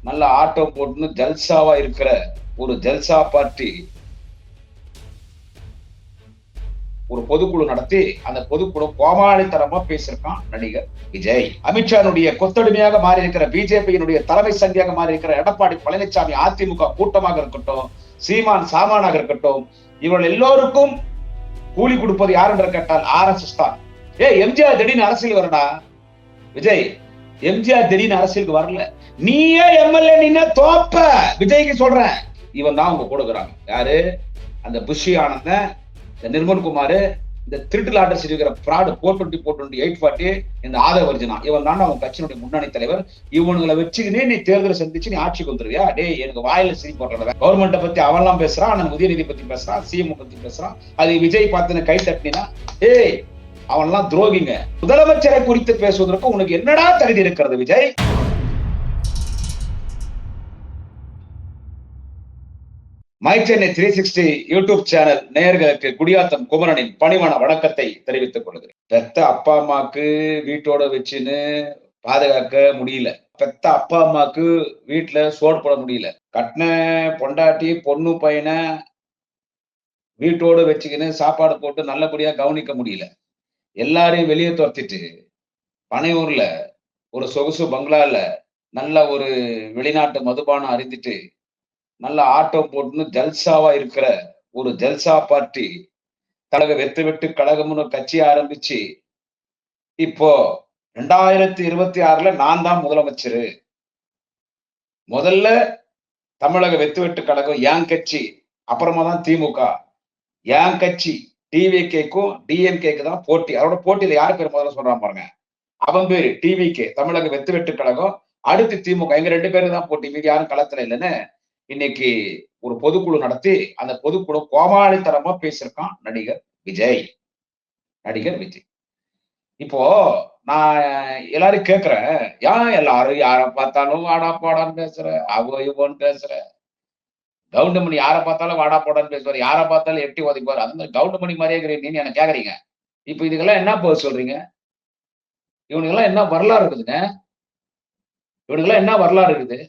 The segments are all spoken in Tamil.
நல்ல ஆட்டம் போட்டுன்னு ஜல்சாவா இருக்கிற ஒரு ஜல்சா பார்ட்டி ஒரு பொதுக்குழு நடத்தி அந்த பொதுக்குழு கோமாளித்தனமா பேசியிருக்கான் நடிகர் விஜய். அமித்ஷானுடைய கொத்தடிமையாக மாறி இருக்கிற பிஜேபியினுடைய தலைமை சங்கியாக மாறி இருக்கிற எடப்பாடி பழனிசாமி அதிமுக கூட்டமாக இருக்கட்டும், சீமான் சாமானாக இருக்கட்டும், இவர்கள் எல்லோருக்கும் கூலி கொடுப்பது யார் என்று கேட்டால் RSS தான். எம்ஜிஆர் திடீர்னு அரசியல் வரடா விஜய். எம்ஜிஆர் திடீர்னு அரசியலுக்கு வரல. நீயே எம்எல்ஏ நின்னா தோப்ப. விஜய்க்கு சொல்றேன், இவன் தான் அவங்க கொடுக்குறாங்க. யாரு? அந்த புஷி ஆனந்தன், இந்த நிர்மல்குமார், இந்த திருட்டு லாட்டரி இருக்கிற பிராடு 420 840, இந்த ஆதவர்ஜனா, இவன் தான் அவங்க கட்சியினுடைய முன்னணி தலைவர். இவனுங்களை வச்சுக்கினே நீ தேர்தலை சந்திச்சு நீ ஆட்சிக்கு வந்துருவியா? டேய், எனக்கு வாயில சிரி போடுறத. கவர்மெண்ட்டை பத்தி அவன்லாம் பேசுறான், ஆனா உதயநிதி பத்தி பேசுறான், சிஎம் பத்தி பேசுறான். அது விஜய் பார்த்து கை தட்டினா, ஏய் அவன்லாம் துரோகிங்க. முதலமைச்சரை குறித்து பேசுவதற்கு உனக்கு என்னடா தகுதி இருக்கிறது Vijay? My Chennai 360 YouTube channel நேயர்களுக்கு குடியாத்தம் குமரனின் பணிவான வணக்கத்தை தெரிவித்துக் கொள்கிறேன். பெத்த அப்பா அம்மாக்கு வீட்டோட வச்சுன்னு பாதுகாக்க முடியல. பெத்த அப்பா அம்மாக்கு வீட்டுல சோறு போட முடியல. கட்டின பொண்டாட்டி பொண்ணு பையனை வீட்டோடு வச்சுக்கின்னு சாப்பாடு போட்டு நல்லபடியா கவனிக்க முடியல. எல்லாரையும் வெளியே துரத்திட்டு பனையூர்ல ஒரு சொகுசு பங்களால நல்ல ஒரு வெளிநாட்டு மதுபானம் அருந்திட்டு நல்ல ஆட்டம் போட்டுன்னு ஜல்சாவா இருக்கிற ஒரு ஜல்சா பார்ட்டி கழக வெட்டு கழகம்னு கட்சி ஆரம்பிச்சு இப்போ 2026ல நான் தான் முதலமைச்சர். முதல்ல தமிழக வெட்டு கழகம் என் கட்சி, அப்புறமா தான் திமுக. என் கட்சி டிவிகேக்கும் டிஎம்கேக்கு தான் போட்டி. அதோட போட்டியில யாரு பேர் முதல்ல சொல்றான் பாருங்க, அவன் பேரு டிவிகே, தமிழக வெட்டு கழகம். அடுத்து திமுக, எங்க 2 பேருக்கு தான் போட்டி, மீது யாரும் களத்துல இல்லைன்னு இன்னைக்கு ஒரு பொதுக்குழு நடத்தி அந்த பொதுக்குழு கோமாளித்தனமா பேசியிருக்கான் நடிகர் விஜய். இப்போ நான் எல்லாரும் கேட்கிறேன், ஏன் எல்லாரும் யாரை பார்த்தாலும் வாடா போடான்னு பேசுற, இவன்னு பேசுற? கவுண்டமணி யாரை பார்த்தாலும் வாடா போடான்னு பேசுவார், யாரை பார்த்தாலும் எட்டி ஒதைப்பாரு. அந்த மாதிரி கவுண்டமணி மாதிரியே இருக்கிறீங்கன்னு என்ன கேக்குறீங்க. இப்ப இதுக்கெல்லாம் என்ன போக சொல்றீங்க? இவனுக்கெல்லாம் என்ன வரலாறு இருக்குதுங்க? இவனுக்கெல்லாம் என்ன வரலாறு இருக்குது?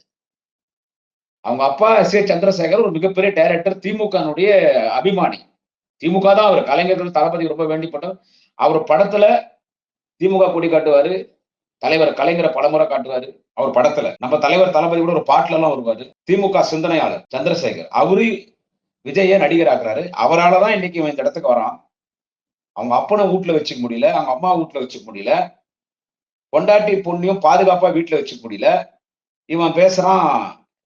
அவங்க அப்பா சந்திரசேகர் ஒரு மிகப்பெரிய டைரக்டர், திமுகனுடைய அபிமானி. திமுக தான் அவர், கலைஞர்கள் தளபதி ரொம்ப வேண்டிப்பட்டவர். அவர் படத்துல திமுக கொடி காட்டுவாரு, தலைவர் கலைஞரை பலமுறை காட்டுவாரு. அவர் படத்துல நம்ம தலைவர் தளபதி கூட ஒரு பாட்டுல எல்லாம் வருவாரு. திமுக சிந்தனையாளர் சந்திரசேகர், அவரு விஜய நடிகர் ஆக்குறாரு. அவராலதான் இன்னைக்கு இவன் இந்த இடத்துக்கு வரான். அவங்க அப்பனை வீட்டுல வச்சுக்க முடியல, அவங்க அம்மா வீட்டுல வச்சுக்க முடியல, பொண்டாட்டி பொண்ணையும் பாதுகாப்பா வீட்டுல வச்சுக்க முடியல. இவன் பேசுறான்,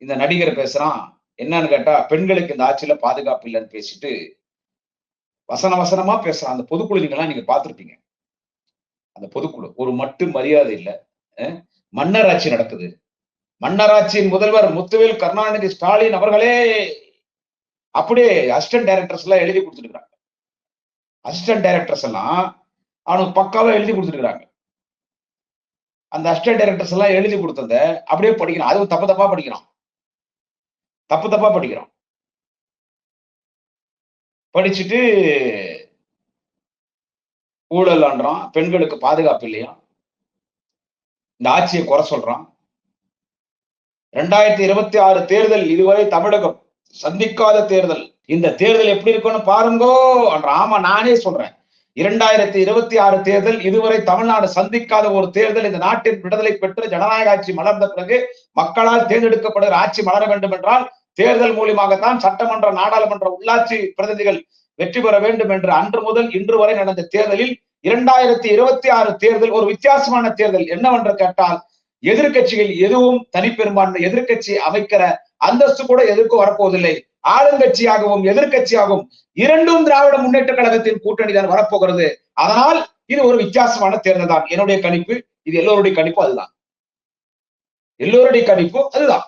இந்த நடிகர் பேசுறான் என்னன்னு கேட்டா, பெண்களுக்கு இந்த ஆட்சியில பாதுகாப்பு இல்லைன்னு பேசிட்டு வசனமா பேசுறான். அந்த பொதுக்குழு நீங்க பார்த்திருப்பீங்க. அந்த பொதுக்குழு ஒரு மட்டு மரியாதை இல்ல. மன்னராட்சி நடக்குது. மன்னராட்சியின் முதல்வர் முத்துவேல் கருணாநிதி ஸ்டாலின் அவர்களே அப்படியே அசிஸ்டன்ட் டைரக்டர்ஸ் எல்லாம் எழுதி கொடுத்துருக்காங்க. அசிஸ்டன்ட் டைரக்டர்ஸ் எல்லாம் அவனுக்கு பக்காவா எழுதி கொடுத்துருக்காங்க. அந்த அசிஸ்டன்ட் டைரக்டர்ஸ் எல்லாம் எழுதி கொடுத்தத அப்படியே படிக்கிறான். அதுவும் தப்பா படிக்கிறான். தப்பா படிக்கிறான். படிச்சுட்டு ஊழல் ஆன்றான், பெண்களுக்கு பாதுகாப்பு இல்லையா, இந்த ஆட்சியை குறை சொல்றான். 2026 தேர்தல் இதுவரை தமிழகம் சந்திக்காத தேர்தல். இந்த தேர்தல் எப்படி இருக்கும்னு பாருங்கோ. ஆமா, நானே சொல்றேன், 2026 தேர்தல் இதுவரை தமிழ்நாடு சந்திக்காத ஒரு தேர்தல். இந்த நாட்டின் விடுதலை பெற்று ஜனநாயக ஆட்சி மலர்ந்த பிறகு மக்களால் தேர்ந்தெடுக்கப்படுகிற ஆட்சி மலர வேண்டும் என்றால் தேர்தல் மூலியமாகத்தான் சட்டமன்ற, நாடாளுமன்ற, உள்ளாட்சி பிரதிநிதிகள் வெற்றி பெற வேண்டும் என்று அன்று முதல் இன்று வரை நடந்த தேர்தலில் 2026 தேர்தல் ஒரு வித்தியாசமான தேர்தல். என்னவென்று கேட்டால், எதிர்கட்சிகள் எதுவும் தனிப்பெரும்பான்மை எதிர்கட்சி அமைக்கிற அந்தஸ்து கூட எதற்கும் வரப்போவதில்லை. ஆளுங்கட்சியாகவும் எதிர்கட்சியாகவும் இரண்டும் திராவிட முன்னேற்ற கழகத்தின் கூட்டணி தான் வரப்போகிறது. அதனால் இது ஒரு வித்தியாசமான தேர்தல் தான். என்னுடைய கணிப்பு, இது எல்லோருடைய கணிப்பு அதுதான். எல்லோருடைய கணிப்பு அதுதான்.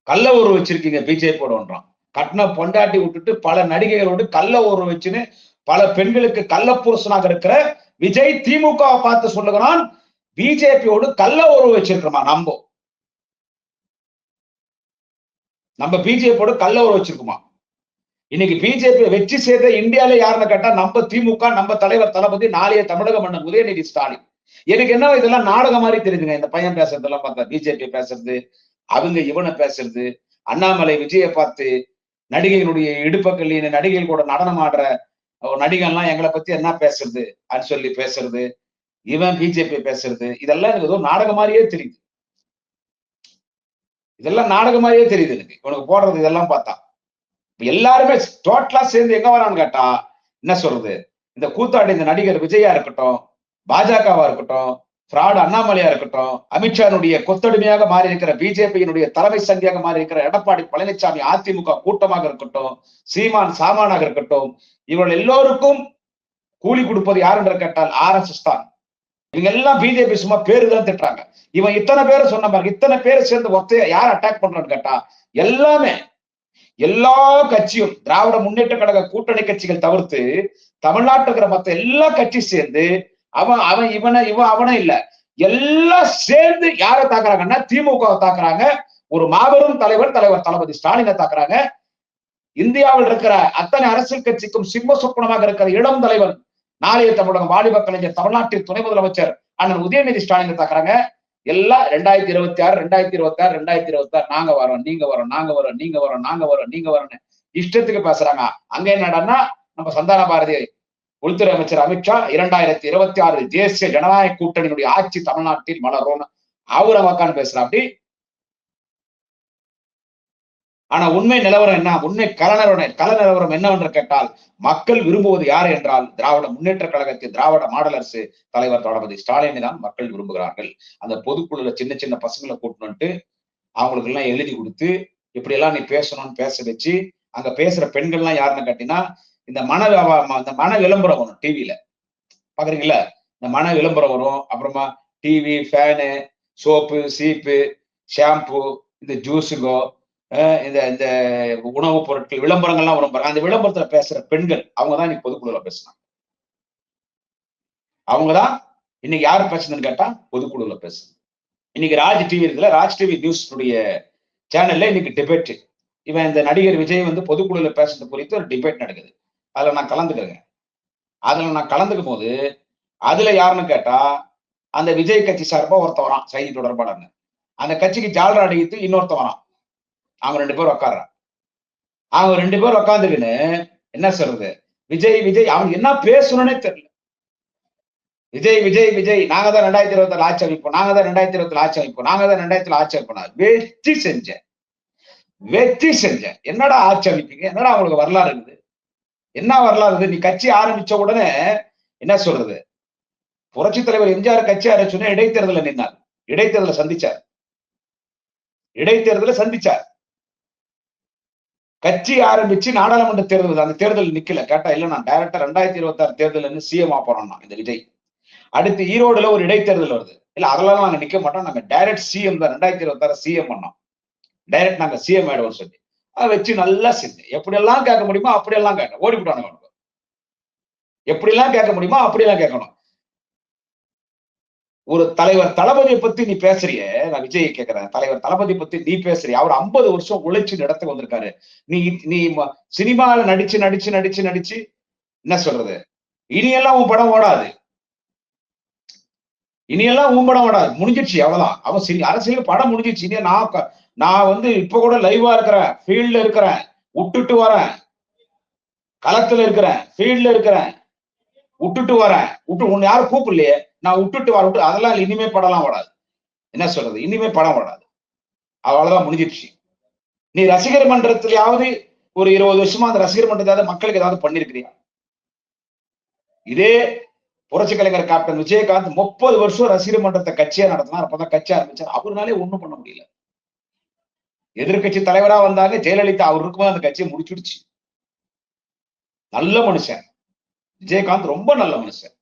கள்ள உறவு வச்சிருக்கீங்க பிஜேபியோட ஒன்றான். கட்டின பொண்டாட்டி விட்டுட்டு பல நடிகைகளோடு கள்ள உறவு வச்சுன்னு பல பெண்களுக்கு கள்ள புருஷனாக இருக்கிற விஜய் திமுக பார்த்து சொல்லுகிறான், பிஜேபியோடு கள்ள உறவு வச்சிருக்கிறோமா? நம்ம பிஜேபியோட கள்ள உறவு வச்சிருக்குமா? இன்னைக்கு பிஜேபி வெற்றி செய்த இந்தியால யாருன்னு கேட்டா நம்ம திமுக, நம்ம தலைவர் தளபதி, நாளைய தமிழக மன்னன் உதயநிதி ஸ்டாலின். எனக்கு என்ன இதெல்லாம் நாடகம் மாதிரி தெரியுதுங்க. இந்த பையன் பேசுறதெல்லாம் பார்த்தா பிஜேபி பேசுறது, அவங்க இவனை பேசுறது, அண்ணாமலை விஜயை பார்த்து நடிகைகளுடைய இடுப்பக்கல்லி நடிகைகள் கூட நடனம் ஆடுற நடிகன்லாம் எங்களை பத்தி என்ன பேசுறது அப்படின்னு சொல்லி பேசுறது, இவன் பிஜேபி பேசுறது, இதெல்லாம் எனக்கு ஏதோ நாடகம் மாதிரியே தெரியுது. இதெல்லாம் நாடகம் மாதிரியே தெரியுது எனக்கு உனக்கு போடுறது இதெல்லாம் பார்த்தா. எல்லாருமே டோட்டலா சேர்ந்து எங்க வரான்னு கேட்டா என்ன சொல்றது, இந்த கூத்தாடி இந்த நடிகர் விஜயா இருக்கட்டும், பாஜகவா இருக்கட்டும், பிராட் அண்ணாமலையா இருக்கட்டும், அமித்ஷானுடைய கொத்தடிமையாக மாறி இருக்கிற பிஜேபியினுடைய தலைமை சங்கியாக மாறி இருக்கிற எடப்பாடி பழனிசாமி அதிமுக கூட்டமாக இருக்கட்டும், சீமான் சாமானாக இருக்கட்டும், இவர்கள் எல்லோருக்கும் கூலி கொடுப்பது யார் என்று கேட்டால் RSS தான். இவங்க எல்லாம் பிஜேபி சும்மா பேரு தான் திட்டுறாங்க. இவன் இத்தனை பேரை சொன்ன பாருங்க, இத்தனை பேரை சேர்ந்து ஒத்தைய யார் அட்டாக் பண்றான்னு கேட்டா எல்லாமே எல்லா கட்சியும் திராவிட முன்னேற்ற கழக கூட்டணி கட்சிகள் தவிர்த்து தமிழ்நாட்டில் இருக்கிற மத்த எல்லா கட்சி சேர்ந்து அவன் அவன் இவனை இவன் அவனை இல்ல எல்லாம் சேர்ந்து யாரை தாக்குறாங்கன்னா திமுக தாக்குறாங்க. ஒரு மாபெரும் தலைவர் தளபதி ஸ்டாலினை தாக்குறாங்க. இந்தியாவில் இருக்கிற அத்தனை அரசியல் கட்சிக்கும் சிம்ம சொப்பனமாக இருக்கிற இளம் தலைவர் நாளைய தமிழகம் வாலிப கலைஞர் தமிழ்நாட்டில் துணை முதலமைச்சர் அண்ணன் உதயநிதி ஸ்டாலினை தாக்குறாங்க. எல்லாம் 2026 நாங்க வரோம், நீங்க வரோம், நாங்க வரோம், நீங்க வரோம், நாங்க வரோம், நீங்க வரோம்னு இஷ்டத்துக்கு பேசுறாங்க. அங்க என்னடா நம்ம சந்தான பாரதி உள்துறை அமைச்சர் அமித்ஷா 2026 தேசிய ஜனநாயக கூட்டணியினுடைய ஆட்சி தமிழ்நாட்டில் மலரும் அவரு மக்கான்னு பேசுறா. அப்படி ஆனா உண்மை நிலவரம் என்ன, உண்மை கள நிலவரம் என்னவென்று கேட்டால் மக்கள் விரும்புவது யார் என்றால் திராவிட முன்னேற்ற கழகத்தின் திராவிட மாடல் அரசு தலைவர் தளபதி ஸ்டாலினை தான் மக்கள் விரும்புகிறார்கள். அந்த பொதுக்குழுல சின்ன சின்ன பசங்களை கூட்டணும்ட்டு அவங்களுக்கு எல்லாம் எழுதி கொடுத்து இப்படி எல்லாம் நீ பேசணும்னு பேச வச்சு அங்க பேசுற பெண்கள்லாம் யாருன்னு கேட்டீங்கன்னா இந்த மன விளம்பரம் வரும் டிவியில பாக்குறீங்களா, இந்த மன விளம்பரம் வரும். அப்புறமா டிவி, ஃபேனு, சோப்பு, சீப்பு, ஷாம்பு, இந்த ஜூஸுங்கோ, இந்த இந்த உணவுப் பொருட்கள் விளம்பரங்கள்லாம் வரும் பாருங்க. அந்த விளம்பரத்துல பேசுற பெண்கள் அவங்கதான் இன்னைக்கு பொதுக்குழுல பேசுனாங்க. அவங்கதான் இன்னைக்கு யாரு பேசுனதுன்னு கேட்டா பொதுக்குழுல பேசுது. இன்னைக்கு ராஜ் டிவி இருக்குல்ல, ராஜ் டிவி நியூஸ் சேனல்ல இன்னைக்கு டிபேட். இவன் இந்த நடிகர் விஜய் வந்து பொதுக்குழுல பேசுறது குறித்து ஒரு டிபேட் நடக்குது. அதுல நான் கலந்துக்கிறேங்க. அதுல நான் கலந்துக்கும் போது அதுல யாருன்னு கேட்டா அந்த விஜய் கட்சி சார்பா ஒருத்தன் வரான், செய்தி தொடர்பாளர்னு. அந்த கட்சிக்கு ஜாலரா அடிக்கிட்டு இன்னொருத்தன் வரான். அவங்க 2 பேரும் உட்காடுறான். அவங்க 2 பேரும் உட்காந்துக்குன்னு என்ன சொல்றது, விஜய் விஜய் அவனுக்கு என்ன பேசணும்னே தெரியல. விஜய் விஜய் விஜய் நாங்க தான் 2026 ஆட்சி அமைப்போம், நாங்க தான் 2026 ஆட்சி அமைப்போம், நாங்க தான் 2000 ஆட்சி அமைப்போம். வெற்றி செஞ்சேன். என்னடா ஆட்சி அமைப்பீங்க, என்னடா அவங்களுக்கு வரலாறு இருக்குது, என்ன வரலாறு இருக்குது? நீ கட்சி ஆரம்பிச்ச உடனே என்ன சொல்றது, புரட்சி தலைவர் எம்ஜிஆர் கட்சி ஆரம்பிச்சுன்னா இடைத்தேர்தல நின்னார், இடைத்தேர்தல சந்திச்சார். கட்சி ஆரம்பிச்சு நாடாளுமன்ற தேர்தல், அந்த தேர்தல் நிக்கல. கேட்டா இல்ல நான் டைரக்டா 2026 தேர்தல் சிஎம் போறோம் இந்த விஜய். அடுத்து ஈரோடுல ஒரு இடைத்தேர்தல் வருது. இல்ல அதெல்லாம் நாங்க நிக்க மாட்டோம், நாங்க டைரக்ட் சிஎம் தான் 2026 சிஎம் பண்ணோம், டைரக்ட் நாங்க சிஎம் ஆயிடுவோம் சொல்லி அதை வச்சு நல்லா செஞ்சு எப்படி எல்லாம் கேட்க முடியுமோ அப்படியெல்லாம் கேட்க ஓடிவிட்டானுங்க. எப்படி எல்லாம் கேட்க முடியுமோ அப்படியெல்லாம் கேட்கணும். ஒரு தலைவர் தளபதியை பத்தி நீ பேசுறிய, நான் விஜய் கேட்கிறேன், தலைவர் தளபதி பத்தி நீ பேசுறிய, அவர் 50 வருஷம் உழைச்சு நடத்த வந்திருக்காரு. நீ நீ சினிமாவில நடிச்சு நடிச்சு நடிச்சு நடிச்சு என்ன சொல்றது, இனியெல்லாம் உன் படம் ஓடாது, இனியெல்லாம் உன் படம் ஓடாது, முடிஞ்சிடுச்சு அவ்வளவுதான். அவன் அரசியல் படம் முடிஞ்சிடுச்சு. இனிய நான் வந்து இப்ப கூட லைவா இருக்கிறேன், ஃபீல்ட்ல இருக்கிறேன், விட்டுட்டு வரேன், களத்துல இருக்கிறேன், ஃபீல்ட்ல இருக்கிறேன், விட்டுட்டு வரேன், உன்னை யாரும் கூப்பிடலையே, நான் விட்டுட்டு வர அதெல்லாம் இனிமே படம்லாம் ஓடாது. என்ன சொல்றது, இனிமே படம் ஓடாது, அவ்வளவுதான் முடிஞ்சிடுச்சு. நீ ரசிகர் மன்றத்திலாவது ஒரு 20 வருஷமா அந்த ரசிகர் மன்றத்தை மக்களுக்கு ஏதாவது பண்ணிருக்கிறியா? இதே புரட்சி கலைஞர் கேப்டன் விஜயகாந்த் 30 வருஷம் ரசிகர் மன்றத்தை கட்சியா நடத்தினார். அப்பதான் கட்சி ஆரம்பிச்சார். அவருனாலே ஒண்ணும் பண்ண முடியல. எதிர்கட்சி தலைவரா வந்தாங்க ஜெயலலிதா, அவர் இருக்கும்போது அந்த கட்சியை முடிச்சுடுச்சு. நல்ல மனுஷன் விஜயகாந்த், ரொம்ப நல்ல மனுஷன்.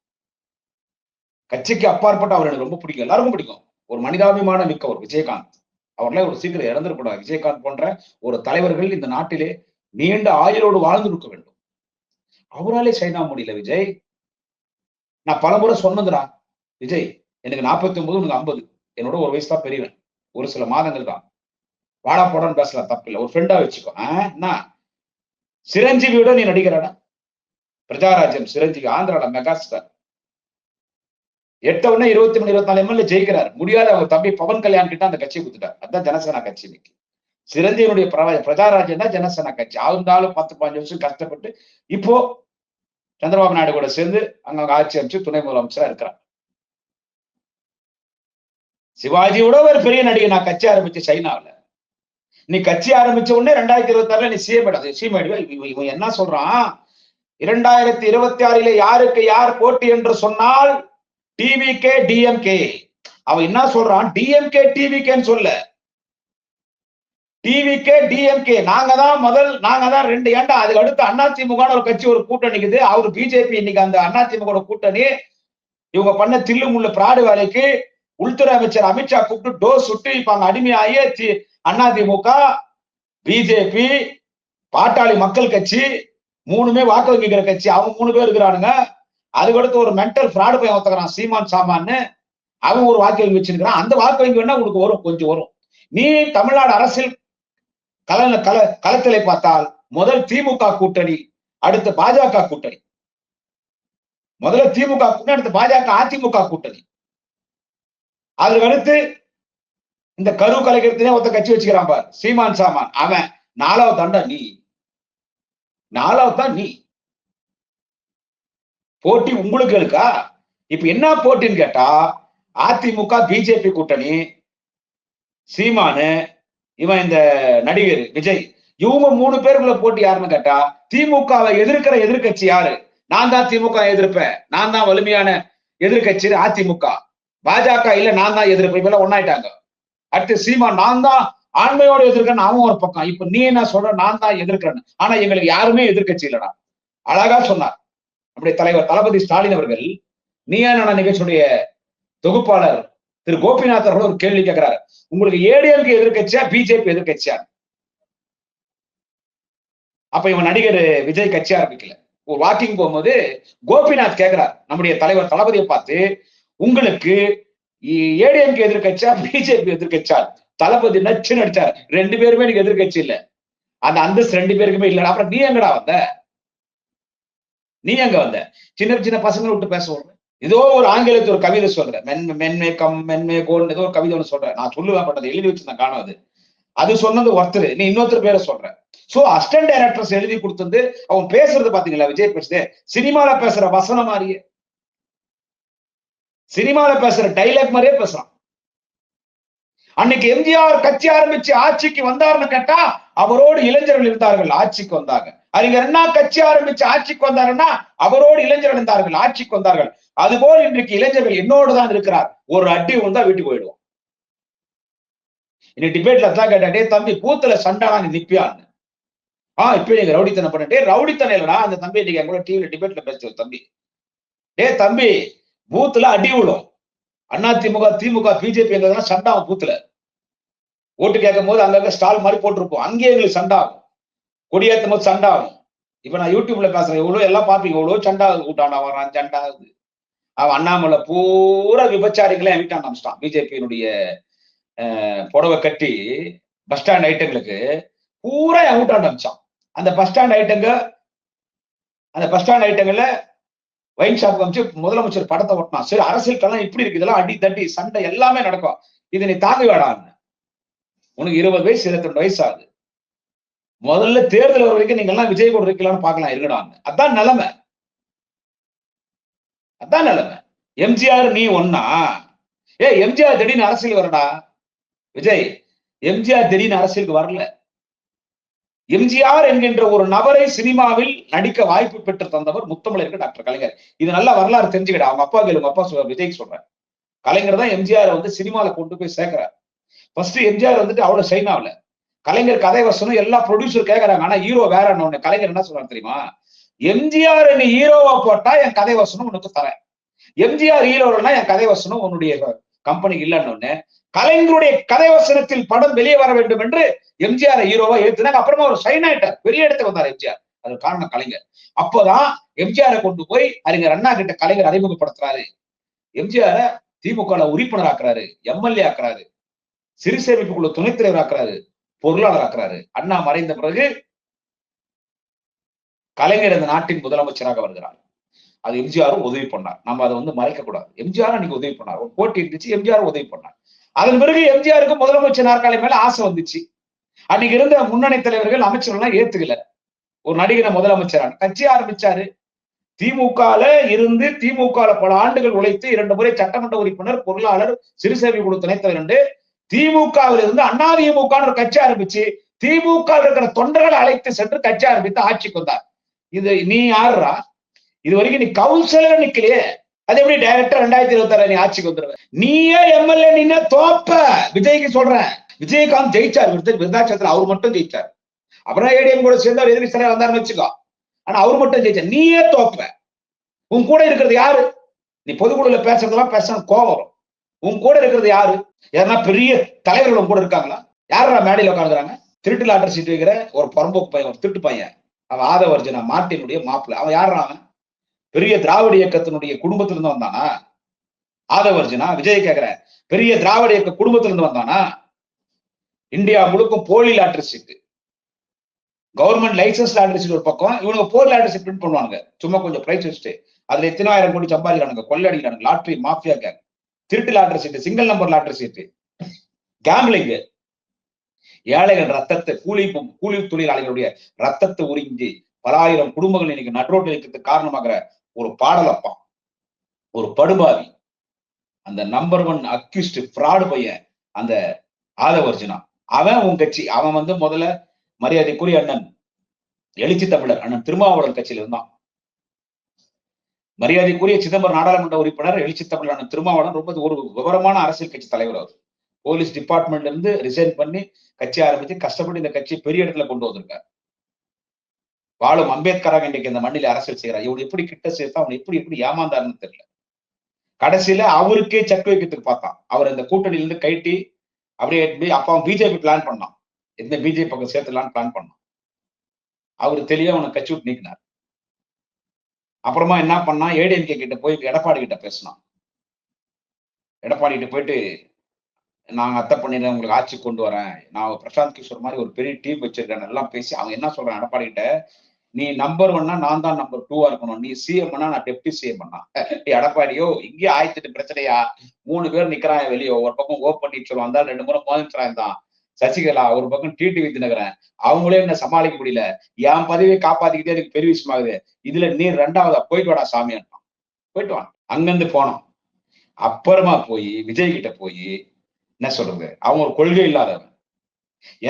கட்சிக்கு அப்பாற்பட்டு அவர் எனக்கு ரொம்ப பிடிக்கும், எல்லாருக்கும் பிடிக்கும். ஒரு மனிதாபிமான மிக்கவர் விஜயகாந்த். அவர்லாம் ஒரு சீக்கிரம் இறந்துடக்கூடாது. விஜயகாந்த் போன்ற ஒரு தலைவர்கள் இந்த நாட்டிலே நீண்ட ஆயுளோடு வாழ்ந்து இருக்க வேண்டும். அவராலே சைனா முடியல விஜய். நான் பலமுறை சொன்னதுடா, விஜய் எனக்கு 49, உனக்கு 50, என்னோட ஒரு வயசு தான் பெரியவன், ஒரு சில மாதங்கள் தான். வாடா போடான்னு பேசலாம், தப்பு இல்லை, ஒரு ஃப்ரெண்டா வச்சுக்கோ. என்ன சிரஞ்சீவியோட நீ நடிக்கிறடா, பிரஜாராஜ்யம் சிரஞ்சீவி, ஆந்திரால மெகா ஸ்டார். எட்டவுடனே 23 24 எம்எல்ஏ ஜெயிக்கிறார். முடியாத அவங்க தம்பி பவன் கல்யாண் கிட்ட அந்த கட்சியை கொடுத்துட்டார். அதுதான் ஜனசேனா கட்சி இன்னைக்கு. சிரஞ்சீவியுடைய பிரஜாராஜ்யம் தான் ஜனசேனா கட்சி. இருந்தாலும் 10 15 வருஷம் கஷ்டப்பட்டு இப்போ சந்திரபாபு நாயுடு கூட சேர்ந்து அங்க ஆட்சி அமைச்சு துணை முதலமைச்சரா இருக்கிறார். சிவாஜியோட ஒரு பெரிய நடிகை நான் கட்சி ஆரம்பிச்ச சைனாவில். நீ கட்சி ஆரம்பிச்ச உடனே 2026 நீ சிஎம் இவன் என்ன சொல்றான், 2026 யாருக்கு யார் போட்டி என்று சொன்னால் டிவிகே டிஎம்கே. அவன் என்ன சொல்றான், டிஎம்கே டிவிகேன்னு சொல்ல, டிவிகே டிஎம்கே நாங்க தான் ரெண்டு. ஏண்டா அதுக்கு அடுத்து அதிமுக ஒரு கட்சி ஒரு கூட்டணிக்குது. அவரு பிஜேபி இன்னைக்கு அந்த அதிமுக கூட்டணி இவங்க பண்ண தில்லு முள்ளு பிராடு வேலைக்கு உள்துறை அமைச்சர் அமித்ஷா கூப்பிட்டு டோஸ் சுட்டு இப்ப அங்க அடிமையாகி அதிமுக பிஜேபி பாட்டாளி மக்கள் கட்சி மூணுமே வாக்கு வங்கிக்கிற கட்சி. அவங்க 3 பேர் இருக்கிறானுங்க. அதுக்கடுத்து ஒரு மென்டல் பிராடு பையன் ஒத்துக்கிறான் சீமான் சாமான்னு, அவன் ஒரு வாக்கு வங்கி வச்சிருக்கிறான். அந்த வாக்கு வங்கி வேணா உங்களுக்கு வரும், கொஞ்சம் வரும். நீ தமிழ்நாடு அரசியல் களத்திலே பார்த்தால் முதல் திமுக கூட்டணி, அடுத்து பாஜக கூட்டணி. முதல்ல திமுக கூட்டணி, அடுத்து பாஜக அதிமுக கூட்டணி. அதுக்கு அடுத்து இந்த கரு கலைக்கிறதுனே ஒருத்த கட்சி வச்சுக்கிறான் பார் சீமான் சாமான். அவன் 4வது தாண்டா நீ. 4வது தான் நீ. போட்டி உங்களுக்கு இருக்கா? இப்ப என்ன போட்டின்னு கேட்டா, அதிமுக பிஜேபி கூட்டணி, சீமானு இவன் இந்த நடிகர் விஜய், இவங்க 3 பேருக்குள்ள போட்டி யாருன்னு கேட்டா, திமுகவை எதிர்க்கிற எதிர்கட்சி யாரு? நான் தான் திமுக எதிர்ப்பேன், நான் தான் வலிமையான எதிர்கட்சி அதிமுக. பாஜக இல்ல நான் தான் எதிர்ப்பேன். இப்ப ஒன்னாயிட்டாங்க. அடுத்து சீமான் நான் தான் ஆண்மையோட எதிர்க்கன்னு அவன் ஒரு பக்கம். இப்ப நீ என்ன சொல்ற, நான் தான் எதிர்க்கிறேன்னு. ஆனா எங்களுக்கு யாருமே எதிர்கட்சி இல்லடா. அழகா சொன்னார் நம்முடைய தலைவர் தளபதி ஸ்டாலின் அவர்கள். நீயா நானா நிகழ்ச்சியுடைய தொகுப்பாளர் திரு கோபிநாத் அவர்கள் ஒரு கேள்வி கேட்கிறார், உங்களுக்கு ஏடிஎம்கே எதிர்கட்சியா பிஜேபி எதிர்கட்சியா? அப்ப இவன் நடிகர் விஜய் கட்சியா ஆரம்பிக்கல. ஒரு வாக்கிங் போகும்போது கோபிநாத் கேட்கிறார் நம்முடைய தலைவர் தளபதியை பார்த்து, உங்களுக்கு ஏடிஎம்கே எதிர்கட்சியா பிஜேபி எதிர்கட்சியா? தளபதி நச்சு நடிச்சார், 2 பேருமே எனக்கு எதிர்கட்சி இல்ல, அந்த அந்தஸ்து 2 பேருக்குமே இல்ல. அப்புறம் நீ எங்கடா வந்த? நீ எங்க வந்த? சின்ன சின்ன பசங்களை விட்டு பேச சொல்றேன். ஏதோ ஒரு ஆங்கிலத்தில் ஒரு கவிதை சொல்றேன், மென்மே கம் மென்மே கோல் ஏதோ ஒரு கவிதை ஒன்று சொல்றேன். நான் சொல்லுவேன், பட்டது எழுதி வச்சு நான் காணாது. அது சொன்னது ஒருத்தர், நீ இன்னொருத்தர் பேரை சொல்றேன். சோ அசிஸ்டன்ட் டைரக்டர்ஸ் எழுதி கொடுத்தது அவன் பேசுறது பாத்தீங்களா? விஜய் பேசுறது சினிமால பேசுற வசனம் மாதிரியே, சினிமால பேசுற டைலாக் மாதிரியே பேசுறான். அன்னைக்கு எம்ஜிஆர் கட்சி ஆரம்பிச்சு ஆட்சிக்கு வந்தாருன்னு கேட்டா, அவரோடு இளைஞர்கள் இருந்தார்கள், ஆட்சிக்கு வந்தாங்க. அறிஞர் அண்ணா கட்சி ஆரம்பிச்சு ஆட்சிக்கு வந்தாருன்னா அவரோடு இளைஞர்கள் இருந்தார்கள், ஆட்சிக்கு வந்தார்கள். அதுபோல் இன்றைக்கு இளைஞர்கள் என்னோடு தான் இருக்கிறார். ஒரு அடி வந்தா வீட்டுக்கு போயிடுவோம். இன்னைக்கு டிபேட்ல தான் கேட்டே, தம்பி பூத்துல சண்டானா நீ நிப்பியான்னு. இப்ப நீங்க ரவுடித்தனை பண்ணிட்டே, ரவுடித்தனை இல்லடா அந்த தம்பி இன்னைக்கு எங்க கூட டிவில டிபேட்ல பேசுற தம்பி. தம்பி பூத்துல அடி விடும். அண்ணா திமுக திமுக பிஜேபி எங்க சண்டாவும் பூத்துல ஓட்டு கேட்கும் போது அங்க ஸ்டால் மாதிரி போட்டிருப்போம், அங்கேயே எங்களுக்கு சண்டாகும். கொடியேற்றும் போது சண்டாகும். இப்ப நான் யூடியூப்ல பேசுறேன், எவ்வளவு எல்லாம் பாப்பீங்க, எவ்வளவு சண்டா கூட்டாண்டா வரான், சண்டாகுது. அவன் அண்ணாமலை பூரா விபச்சாரிகளே அமிட்டான் ஆரம்பிச்சிட்டான். பிஜேபியினுடைய புடவை கட்டி பஸ் ஸ்டாண்ட் ஐட்டங்களுக்கு பூரா அவுட்டாண்டு அமிச்சான். அந்த பஸ் ஸ்டாண்ட் ஐட்டங்கள்ல வைன் ஷாப் அமைச்சு முதலமைச்சர் படத்தை ஓட்டினான். சரி, அரசியல் களம் இப்படி இருக்கு, இதெல்லாம் அடி தட்டி சண்டை எல்லாமே நடக்கும், இது நீ தாங்க வேடான்னு. உனக்கு 20 வயசு 22 வயசு ஆகுது. முதல்ல தேர்தல் வர வரைக்கும் நீங்க எல்லாம் விஜய் கூட இருக்கலாம்னு பாக்கலாம், இருக்கடான்னு. அதான் நிலைமை, அதான் நிலைமை. எம்ஜிஆர் நீ ஒன்னா? எம்ஜிஆர் திடீர்னு அரசியல் வரடா விஜய். எம்ஜிஆர் திடீர்னு அரசியலுக்கு வரல. எம்ஜிஆர் என்கின்ற ஒரு நபரை சினிமாவில் நடிக்க வாய்ப்பு பெற்று தந்தவர் முத்தமிழருக்கு டாக்டர் கலைஞர். இது நல்ல வரலாறு தெரிஞ்சுக்கிட்ட. அவங்க அப்பா கேளுங்க, அப்பா விஜய்க்கு சொல்றேன். கலைஞர் தான் எம்ஜிஆர் வந்து சினிமால கொண்டு போய் சேர்க்கிறார். ஃபர்ஸ்ட் எம்ஜிஆர் வந்துட்டு அவ்வளவு சைனாவில கலைஞர் கதை வசனம் எல்லா ப்ரொடியூசர் கேட்கறாங்க, ஆனா ஹீரோ வேற. கலைஞர் என்ன சொல்றாரு தெரியுமா? எம்ஜிஆர் நீ ஹீரோவா போட்டா என் கதை வசனம் உனக்கு தரேன், எம்ஜிஆர் ஹீரோனா என் கதை வசனம் உன்னுடைய கம்பெனிக்கு இல்லைன்னு. கலைஞருடைய கதை வசனத்தில் படம் வெளியே வர வேண்டும் என்று எம்ஜிஆர் ஹீரோவா ஏத்துனாங்க. அப்புறமா ஒரு சைன் ஆயிட்டார், பெரிய இடத்துக்கு வந்தார் எம்ஜிஆர். அது காரணம் கலைஞர். அப்போதான் எம்ஜிஆரை கொண்டு போய் அறிஞர் அண்ணா கிட்ட கலைஞர் அறிமுகப்படுத்துறாரு. எம்ஜிஆர திமுக உறுப்பினர் ஆக்குறாரு, எம்எல்ஏ ஆக்குறாரு, சிறு சேமிப்புக்குள்ள துணைத் தலைவர் ஆக்குறாரு, பொருளாளர் ஆக்குறாரு. அண்ணா மறைந்த பிறகு கலைஞர் இந்த நாட்டின் முதலமைச்சராக வருகிறார். அது எம்ஜிஆரும் உதவி பண்ணார். நம்ம அதை வந்து மறைக்க கூடாது. எம்ஜிஆர் அன்னைக்கு உதவி பண்ணார். ஒரு போட்டி இருந்துச்சு, எம்ஜிஆர் உதவி பண்ணார். அதன் பிறகு எம்ஜிஆருக்கு முதலமைச்சர் நாற்காலி மேல ஆசை வந்துச்சு. அன்னைக்கு இருந்த முன்னணி தலைவர்கள் அமைச்சர்கள் ஏத்துக்கல. ஒரு நடிகரை முதலமைச்சரான கட்சி ஆரம்பிச்சாரு. திமுகல இருந்து திமுகல பல ஆண்டுகள் உழைத்து 2 முறை சட்டமன்ற உறுப்பினர், பொருளாளர், சிறுசேவை குழு துணைத் தலைவர், திமுகவில் இருந்து அதிமுக ஒரு கட்சி ஆரம்பிச்சு திமுக இருக்கிற தொண்டர்களை அழைத்து சென்று கட்சி ஆரம்பித்து ஆட்சிக்கு வந்தார். இது நீ யாருடா? இது வரைக்கும் நீ கவுன்சிலர் நிக்கலையே, அது எப்படி டைரக்டர் 2026 நீ ஆட்சிக்கு வந்துருவ? நீயே எம்எல்ஏ நின்னா தோப்ப. விஜய்க்கு சொல்றேன், விஜயகாந்த் ஜெயிச்சார் விருதாச்சலத்துல, அவர் மட்டும் ஜெயிச்சார். அப்புறம் ஏடிஎம் கூட சேர்ந்து அவர் எதிர்ப்பு தலைவர் வந்தாருன்னு வச்சுக்கோ. ஆனா அவர் மட்டும் ஜெயிச்சார். நீயே தோப்ப. உன் கூட இருக்கிறது யாரு? நீ பொதுக்குழுல பேசுறதெல்லாம் பேசணும், கோபம் வரும். உன் கூட இருக்கிறது யாரு? யாருன்னா பெரிய தலைவர்கள் கூட இருக்காங்களா? யாரா மேடையில உட்காந்துறாங்க? திருட்டு லாட்டரி சீட் வைக்கிற ஒரு பரம்போக்கு பையன், ஒரு திருட்டு பையன், அவன் ஆதவர்ஜனா மார்ட்டினுடைய மாப்பிள்ள. அவன் யாரா? அவன் பெரிய திராவிட இயக்கத்தினுடைய குடும்பத்திலிருந்து வந்தானா? ஆதவர்ஜனா விஜய் கேக்குற பெரிய திராவிட இயக்க குடும்பத்திலிருந்து வந்தானா? இந்தியா முழுக்கும் போலி லாட்டரி சீட், கவர்மெண்ட் லைசன்ஸ் லாட்டரி சீட் ஒரு பக்கம், இவனுக்கு போலி லாட்டரி சீட் பிரிண்ட் பண்ணுவாங்க. சும்மா கொஞ்சம் பிரைஸ் வச்சுட்டு அதுல எத்தனை ஆயிரம் கோடி சம்பாதிக்கிறானுங்க, கொள்ளடிக்கிறானுங்க. Lottery mafia gang. திருட்டு lottery seat, single number lottery seat, gambling. ஏழைகள் ரத்தத்தை, கூலி தொழிலாளிகளுடைய ரத்தத்தை உறிஞ்சி பல ஆயிரம் குடும்பங்கள் இன்னைக்கு நட்ரோட்டில் இருக்கிறதுக்கு காரணமாகிற ஒரு பாடலப்பா, ஒரு படுபாவி, அந்த நம்பர் 1 அக்யூஸ்ட் ஃப்ராடு பையன் அந்த ஆதவர்ஜுனா. அவன் உன் கட்சி. அவன் வந்து முதல்ல மரியாதைக்குரிய அண்ணன் எழுச்சி தமிழர் அண்ணன் திருமாவளவன் கட்சியில இருந்தான். மரியாதைக்குரிய சிதம்பரம் நாடாளுமன்ற உறுப்பினர் எழுச்சி தமிழர் அண்ணன் திருமாவளவன் ரொம்ப ஒரு விவரமான அரசியல் கட்சி தலைவர். அவர் போலீஸ் டிபார்ட்மெண்ட்ல இருந்து ரிசைன் பண்ணி கட்சி ஆரம்பிச்சு கஷ்டப்பட்டு இந்த கட்சியை பெரிய இடத்துல கொண்டு வந்திருக்காரு. வாழும் அம்பேத்கராக இன்றைக்கு இந்த மண்ணில அரசியல் செய்யறார். இவன் எப்படி கிட்ட சேர்த்தா அவன் எப்படி எப்படி ஏமாந்தாருன்னு தெரியல. கடைசியில அவருக்கே செக் வைக்கிறதுக்கு பார்த்தான். அவர் இந்த கூட்டணியில இருந்து கைட்டி அப்படியே அப்ப பிஜேபி பிளான் பண்ணான், எந்த பிஜேபி பக்கம் சேர்த்துலான்னு பிளான் பண்ணான். அவரு தெளிவா அவனை கட்சி விட்டு நீக்கினார். அப்புறமா என்ன பண்ணா, ஏடிஎம்கே கிட்ட போய் எடப்பாடி கிட்ட பேசினான். எடப்பாடி கிட்ட போயிட்டு, நாங்க அத்தை பண்ணிடுறேன், உங்களுக்கு ஆட்சி கொண்டு வரேன், நான் பிரசாந்த் கிஷோர் மாதிரி ஒரு பெரிய டீம் வச்சிருக்கேன் எல்லாம் பேசி. அவங்க என்ன சொல்றான் எடப்பாடி கிட்ட, நீ நம்பர் 1னா நான் தான் நம்பர் 2வா இருக்கணும், நீ சிஎம்னா நான் டெப்டி சிஎம் பண்ணா. எடப்பாடியோ இங்கே 1008 பிரச்சனையா, 3 பேர் நிக்கிறான் வெளியே. ஒரு பக்கம் ஓ பன்னீர்செல்வம் வந்தா 2 முறை முதலமைச்சராக தான், சசிகலா ஒரு பக்கம் டிடிவி தினகரன், அவங்களே என்ன சமாளிக்க முடியல, என் பதவியை காப்பாத்திக்கிட்டே எனக்கு பெரிய விஷயமாகுது, இதுல நீ 2வதா, போயிட்டு வாடா சாமி, போயிட்டு வான். அங்கிருந்து போனோம். அப்புறமா போய் விஜய் கிட்ட போய் என்ன சொல்றது, அவங்க ஒரு கொள்கை இல்லாதவன்.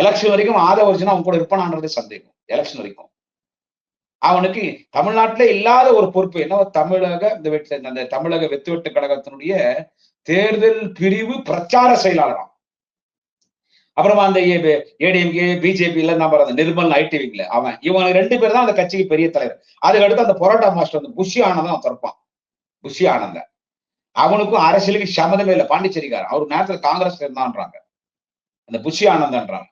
எலெக்ஷன் வரைக்கும் ஆதவர்ஜுனா அவங்க கூட இருப்பானான்றது சந்தேகம். எலெக்ஷன் வரைக்கும் அவனுக்கு தமிழ்நாட்டிலே இல்லாத ஒரு பொறுப்பு என்ன, அந்த தமிழக வெத்துவெட்டு கழகத்தினுடைய தேர்தல் பிரிவு பிரச்சார செயலாளராம். அப்புறமா அந்த ஏடிஎம்கே பிஜேபி எல்லாம் நம்ம நிர்மல் ஐடிவிங்ல அவன், இவங்க 2 பேர் தான் அந்த கட்சிக்கு பெரிய தலைவர். அதுக்கு அடுத்து அந்த பரோட்டா மாஸ்டர் வந்து புஷி ஆனந்தம் திறப்பான். புஷி ஆனந்த அவனுக்கும் அரசியலுக்கு சம்மதமே இல்லை, பாண்டிச்சேரிக்காரன். அவரு நேரத்துல காங்கிரஸ்ல இருந்தான்றாங்க, அந்த புஷி ஆனந்தன்றாங்க.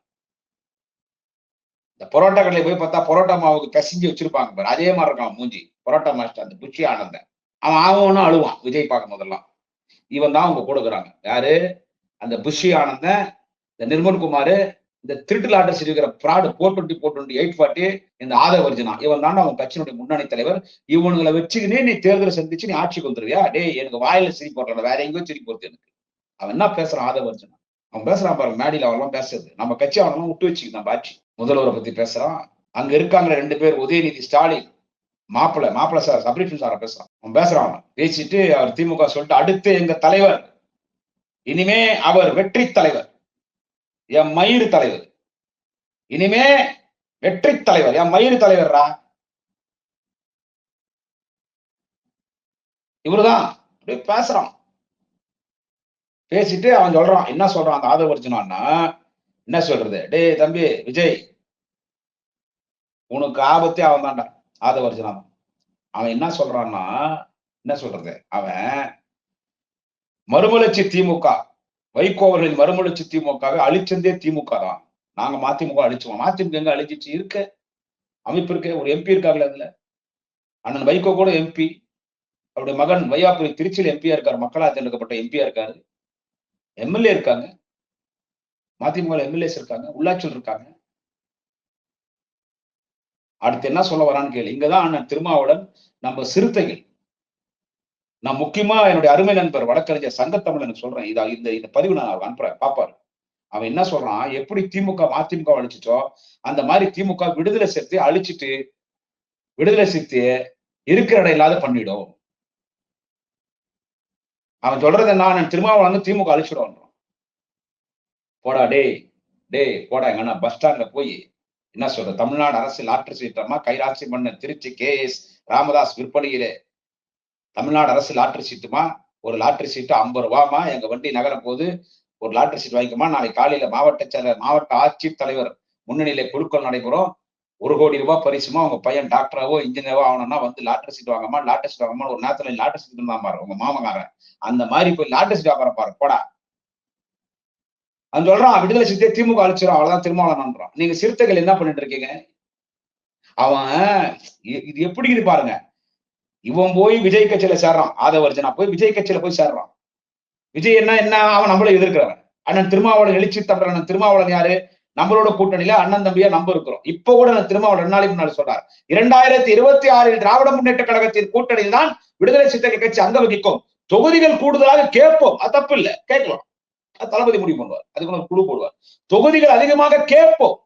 இந்த பரோட்டா கடையில போய் பார்த்தா பரோட்டா மாவுக்கு பிசைஞ்சு வச்சிருப்பாங்க பாரு, அதே மாதிரி இருக்கான் மூஞ்சி பரோட்டா மாஸ்டர் அந்த புஷி ஆனந்தன். அவன் ஆகணும்னு அழுவான் விஜய் பார்க்கும் போதெல்லாம். இவன் தான் அவங்க கொடுக்குறாங்க. யாரு? அந்த புஷி ஆனந்தன், இந்த நிர்மல்குமார், இந்த திருட்டு லாட்டரி இருக்கிற பிராடு 420 420 840, இந்த ஆதவர்ஜுனா, இவன் தான் அவன் கட்சியினுடைய முன்னணி தலைவர். இவனுங்களை வச்சுக்கினே நீ தேர்தலை சந்திச்சு நீ ஆட்சிக்கு வந்துருவியா? டேய், எனக்கு வாயில சிரிப்பு போடுறேன், வேற எங்கேயோ சிரிப்பு போடுது எனக்கு. அவன் என்ன பேசுறான் ஆதவர்ஜுனா? அவன் பேசுறான் பாருங்க மேடையில, அவெல்லாம் பேசுறது நம்ம கட்சி அவனெல்லாம் விட்டு வச்சுக்கு நம்ம ஆட்சி. முதல்வரை பத்தி பேசுறான். அங்க இருக்காங்க 2 பேர், உதயநிதி ஸ்டாலின், மாப்பிள்ள சார் சப்ரீஷன் சார பேசுறான். அவன் பேசுறான். அவன் பேசிட்டு அவர் திமுக சொல்லிட்டு, அடுத்து எங்க தலைவர், இனிமே அவர் வெற்றி தலைவர், என் மயிறு தலைவர், இனிமே வெற்றி தலைவர், என் மயிறு தலைவர்ரா இவருதான். பேசுறான். பேசிட்டு அவன் சொல்றான், என்ன சொல்றான் அந்த ஆதவர்ஜுனான்னா, என்ன சொல்றது, டே தம்பி விஜய், உனக்கு ஆபத்தே அவன் தான்டா, ஆதவர்ஜுனா. அவன் என்ன சொல்றான்னா, என்ன சொல்றது, அவன் மறுமலர்ச்சி திமுக, வைகோவர்களின் மறுமலர்ச்சி திமுகவை அழிச்சதே திமுக தான். நாங்க மதிமுக அழிச்சுவோம். மதிமுக எங்க அழிச்சிச்சு? இருக்க அமைப்பு இருக்கு, ஒரு எம்பி இருக்காங்கல்ல அதுல. அண்ணன் வைகோ கூட எம்பி, அவருடைய மகன் வையாபுரி திருச்சியில் எம்பியா இருக்காரு, மக்களால் தேர்ந்தெடுக்கப்பட்ட எம்பியா இருக்காரு, எம்எல்ஏ இருக்காங்க, மதிமுக எம்எல்ஏஸ் இருக்காங்க, உள்ளாட்சியில் இருக்காங்க. அடுத்து என்ன சொல்ல வரான்னு கேளு. இங்கதான் அண்ணன் திருமாவளவன் நம்ம சிறுத்தைகள் நான் முக்கியமா என்னுடைய அருமை நண்பர் வழக்கறிஞர் சங்கத்தமிழனுக்கு சொல்றேன். இந்த பதிவு நான் அனுப்புறேன், பாப்பாரு. அவன் என்ன சொல்றான், எப்படி திமுக மதிமுக அழிச்சுச்சோ அந்த மாதிரி திமுக விடுதலை சிறுத்தை அழிச்சிட்டு விடுதலை சிறுத்தைய இருக்கிற இடம் இல்லாத பண்ணிடும். அவன் சொல்றது என்ன, திருமாவளவன் திமுக அழிச்சிடும். போடா போடா எங்கன்னா பஸ் ஸ்டாண்ட்ல போய் என்ன சொல்ற, தமிழ்நாடு அரசு லாட்டரி சீட்டமா கைராட்சி பண்ண திருச்சி KS ராமதாஸ் விற்பனையிலே தமிழ்நாடு அரசு லாட்டரி சீட்டுமா, ஒரு லாட்டரி சீட்டு 50 ரூபாமா, எங்க வண்டி நகர போது ஒரு லாட்டரி சீட் வாங்கிக்கமா, நாளைக்கு காலையில மாவட்ட செயலர் மாவட்ட ஆட்சித் தலைவர் முன்னணியிலே குழுக்கள் நடைபெறும், 1 கோடி ரூபாய் பரிசுமா, உங்க பையன் டாக்டராவோ இன்ஜினியரோ ஆகணும்னா வந்து லாட்டரி சீட் வாங்கம்மா, லாட்டரி சீட் வாங்கம்மா. ஒரு நேரத்துல லாட்டரி சீட் தான் பாரு உங்க மாமங்காரன், அந்த மாதிரி போய் லாட்டரி சீட் வாங்குற பாரு போடா. அவன் சொல்றான் விடுதலை சிறுத்தை திமுக அழிச்சிடும், அவ்வளவுதான் திருமாவளவன். நீங்க சிறுத்தைகள் என்ன பண்ணிட்டு இருக்கீங்க? அவன் இது எப்படி இது பாருங்க, இவன் போய் விஜய் கட்சியில சேர்றான், ஆதவர்ஜனா போய் விஜய் கட்சியில போய் சேர்றான். விஜய் என்ன அவன் நம்மள எதிர்க்கிறவன். அண்ணன் திருமாவளவன் எழுச்சி தமிழர் அண்ணன் திருமாவளவன் யாரு, நம்மளோட கூட்டணியில அண்ணன் தம்பியா நம்ப இருக்கிறோம். இப்ப கூட திருமாவளவன் 2 நாளைக்கு முன்னாடி சொல்றாரு, 2026 திராவிட முன்னேற்ற கழகத்தின் கூட்டணியில் தான் விடுதலை சிறுத்தைகள் கட்சி அங்க வகிக்கும், தொகுதிகள் கூடுதலாக கேட்போம். அது தப்பு இல்ல, கேட்கலாம், தளபதி முடிவு பண்ணுவார், அதுக்கு ஒரு குழு போடுவார். தொகுதிகள் அதிகமாக கேட்போம்.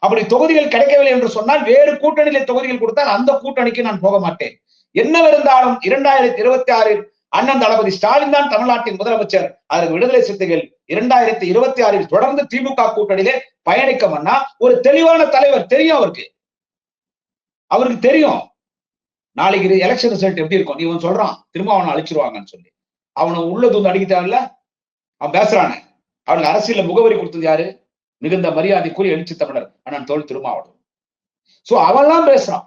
அப்படி தொகுதிகள் கிடைக்கவில்லை என்று சொன்னால் வேறு கூட்டணியில தொகுதிகள் கொடுத்தால் அந்த கூட்டணிக்கு நான் போக மாட்டேன். என்னவென்றாலும் 2026 அண்ணன் தளபதி ஸ்டாலின் தான் தமிழ்நாட்டின் முதலமைச்சர். அதற்கு விடுதலை சிறுத்தைகள் 2026 தொடர்ந்து திமுக கூட்டணியிலே பயணிக்கணும்னா ஒரு தெளிவான தலைவர் தெரியும் அவருக்கு தெரியும் நாளைக்கு எலெக்ஷன் ரிசல்ட் எப்படி இருக்கும். நீ சொல்றான் திரும்ப அவனை அழிச்சிருவாங்கன்னு சொல்லி, அவனை உள்ள தூந்து அடிக்க தேவையில்ல, அவன் பேசுறானே, அவனுக்கு அரசியல முகவரி கொடுத்தது யாரு, மிகுந்த மரியாதைக்குரிய எழுச்சி தமிழர் அண்ணன் தோல் திருமாவளவன். சோ அவன்லாம் பேசுறான்,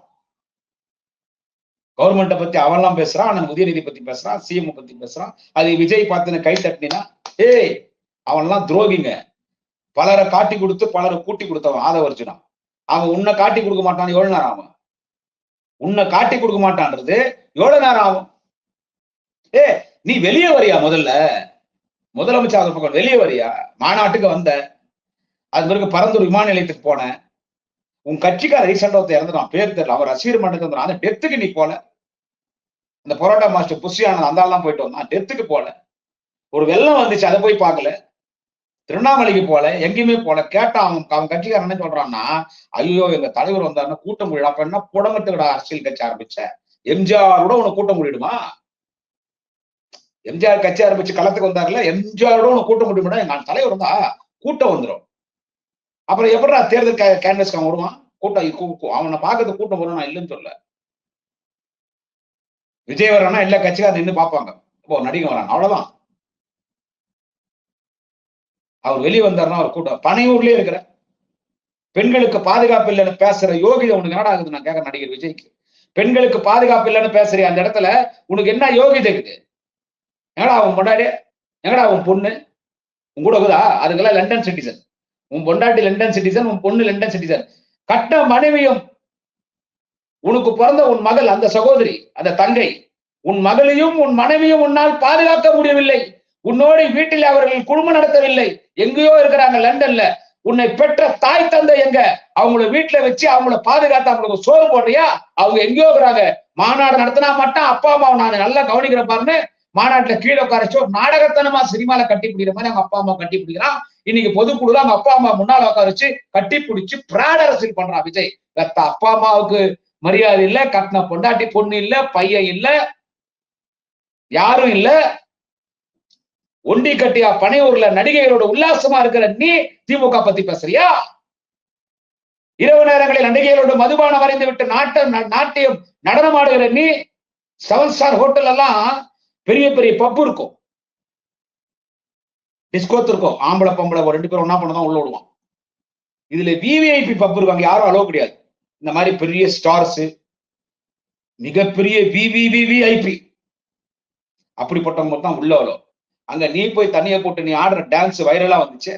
கவர்மெண்ட்டை பத்தி அவன்லாம் பேசுறான், அண்ணன் உதயநிதி பத்தி பேசுறான், சிஎம் பத்தி பேசுறான். அது விஜய் பார்த்து கை தட்டினா அவன்லாம் துரோகிங்க, பலரை காட்டி கொடுத்து பலரை கூட்டி கொடுத்தவன் ஆதவர்ஜுனா. அவன் உன்னை காட்டி கொடுக்க மாட்டான், எவ்வளவு நேரம் ஆகும்? உன்னை காட்டி கொடுக்க மாட்டான்றது எவ்வளவு நேரம் ஆகும்? நீ வெளியே வரியா, முதலமைச்சர் பக்கம் வெளியே வரியா? மாநாட்டுக்கு வந்த, அது பிறகு பரந்தூர் விமான நிலையத்துக்கு போன, உன் கட்சிக்கார ரீசெண்டா இறந்துட்டான், பேர் தெரியல, அவர் ரசிகர் மன்றத்துக்கு அந்த டெத்துக்கு நீ போல, இந்த பரோட்டா மாஸ்டர் புஷியான அந்த ஆள்லாம் போயிட்டு வந்தான், டெத்துக்கு போல. ஒரு வெள்ளம் வந்துச்சு, அதை போய் பார்க்கல. திருவண்ணாமலைக்கு போல, எங்கேயுமே போல. கேட்டா அவன் கட்சிக்காரன் என்ன சொல்றான்னா, ஐயோ எங்க தலைவர் வந்தாருன்னா கூட்டம் முடியும். அப்ப என்ன புடங்கத்துக்கடா அரசியல் கட்சி ஆரம்பிச்ச? எம்ஜிஆரோட உனக்கு கூட்டம் முடியுமா? எம்ஜிஆர் கட்சி ஆரம்பிச்சு களத்துக்கு வந்தாருல, எம்ஜிஆரோட உனக்கு கூட்டம் முடியுமா? எங்க தலைவர் வந்தா கூட்டம் வந்துடும். அப்புறம் எப்படா தேர்தல் கேன்வஸ்க்கு அவன் வருவான்? கூட்டம் அவனை பார்க்கறது கூட்டம் வரும், நான் இல்லைன்னு சொல்ல. விஜய் வரானா எல்லா கட்சிக்காரர் நின்று பார்ப்பாங்க, இப்போ நடிகை வரான், அவ்வளவுதான். அவர் வெளியே வந்தாருன்னா அவர் கூட்டம். பனையூர்லயே இருக்கிற பெண்களுக்கு பாதுகாப்பு இல்லைன்னு பேசுற யோகி உனக்கு என்னடா ஆகுது? நான் கேட்க நடிகர் விஜய்க்கு, பெண்களுக்கு பாதுகாப்பு இல்லைன்னு பேசுறிய அந்த இடத்துல உனக்கு என்ன யோகிதை இருக்குது? எங்கடா அவன் பொண்டாடி, எங்கடா அவன் பொண்ணு உன் கூட இருக்குதா? அதுக்கெல்லாம் லண்டன் சிட்டிசன். உன் பொண்டாட்டி லண்டன் சிட்டிசன், உன் பொண்ணு லண்டன் சிட்டிசன். கட்ட மனைவியும் உனக்கு பிறந்த உன் மகள், அந்த சகோதரி, அந்த தங்கை, உன் மகளையும் உன் மனைவியும் உன்னால் பாதுகாக்க முடியவில்லை. உன்னோடு வீட்டில் அவர்கள் குடும்பம் நடத்தவில்லை, எங்கேயோ இருக்கிறாங்க லண்டன்ல. உன்னை பெற்ற தாய் தந்தை எங்க? அவங்கள வீட்டுல வச்சு அவங்கள பாதுகாத்து அவங்களுக்கு சோறு போடுறியா? அவங்க எங்கேயோ இருக்கிறாங்க. மாநாடு நடத்தினா மட்டும் அப்பா அம்மாவை நான் நல்லா கவனிக்கிறேன் பாருன்னு மாநாட்டுல கீழே உட்காரச்சோ நாடகத்தனமா சினிமால கட்டி பிடிக்கிற மாதிரி அவங்க அப்பா அம்மா கட்டி பிடிக்கிறான். இன்னைக்கு பொதுக்குழுல அவங்க அப்பா அம்மா முன்னால உட்கார வச்சு கட்டி பிடிச்சு பிராட் அரசியல் பண்றான் விஜய். அப்பா அம்மாவுக்கு மரியாதை இல்ல, கட்டின பொண்டாட்டி பொண்ணு இல்ல, பையன் இல்ல, யாரும் இல்ல, ஒண்டி கட்டியா பனையூர்ல நடிகைகளோட உல்லாசமா இருக்கிற நீ திமுக பத்தி பேசுறியா? இரவு நேரங்களில் நடிகைகளோட மதுபானம் வரைந்து விட்டு நாட்டியம் நடனம் ஆடுகிற நீ, 7 ஸ்டார் ஹோட்டல் எல்லாம் பெரிய பெரிய பப்பு இருக்கும், டிஸ்கோத் இருக்கும், ஆம்பளை பொம்பளை 2 பேரும் ஒன்னா பண்ணதான் உள்ள விடுவான். இதுல விவிஐபி பப்பு இருக்கும், யாரும் அளவு கிடையாது. இந்த மாதிரி பெரிய ஸ்டார்ஸ், மிகப்பெரிய விவிவிவிஐபி அப்படிப்பட்டவங்க தான் உள்ள வரும். அங்க நீ போய் தண்ணியை போட்டு நீ ஆடுற டான்ஸ் வைரலா வந்துச்சு.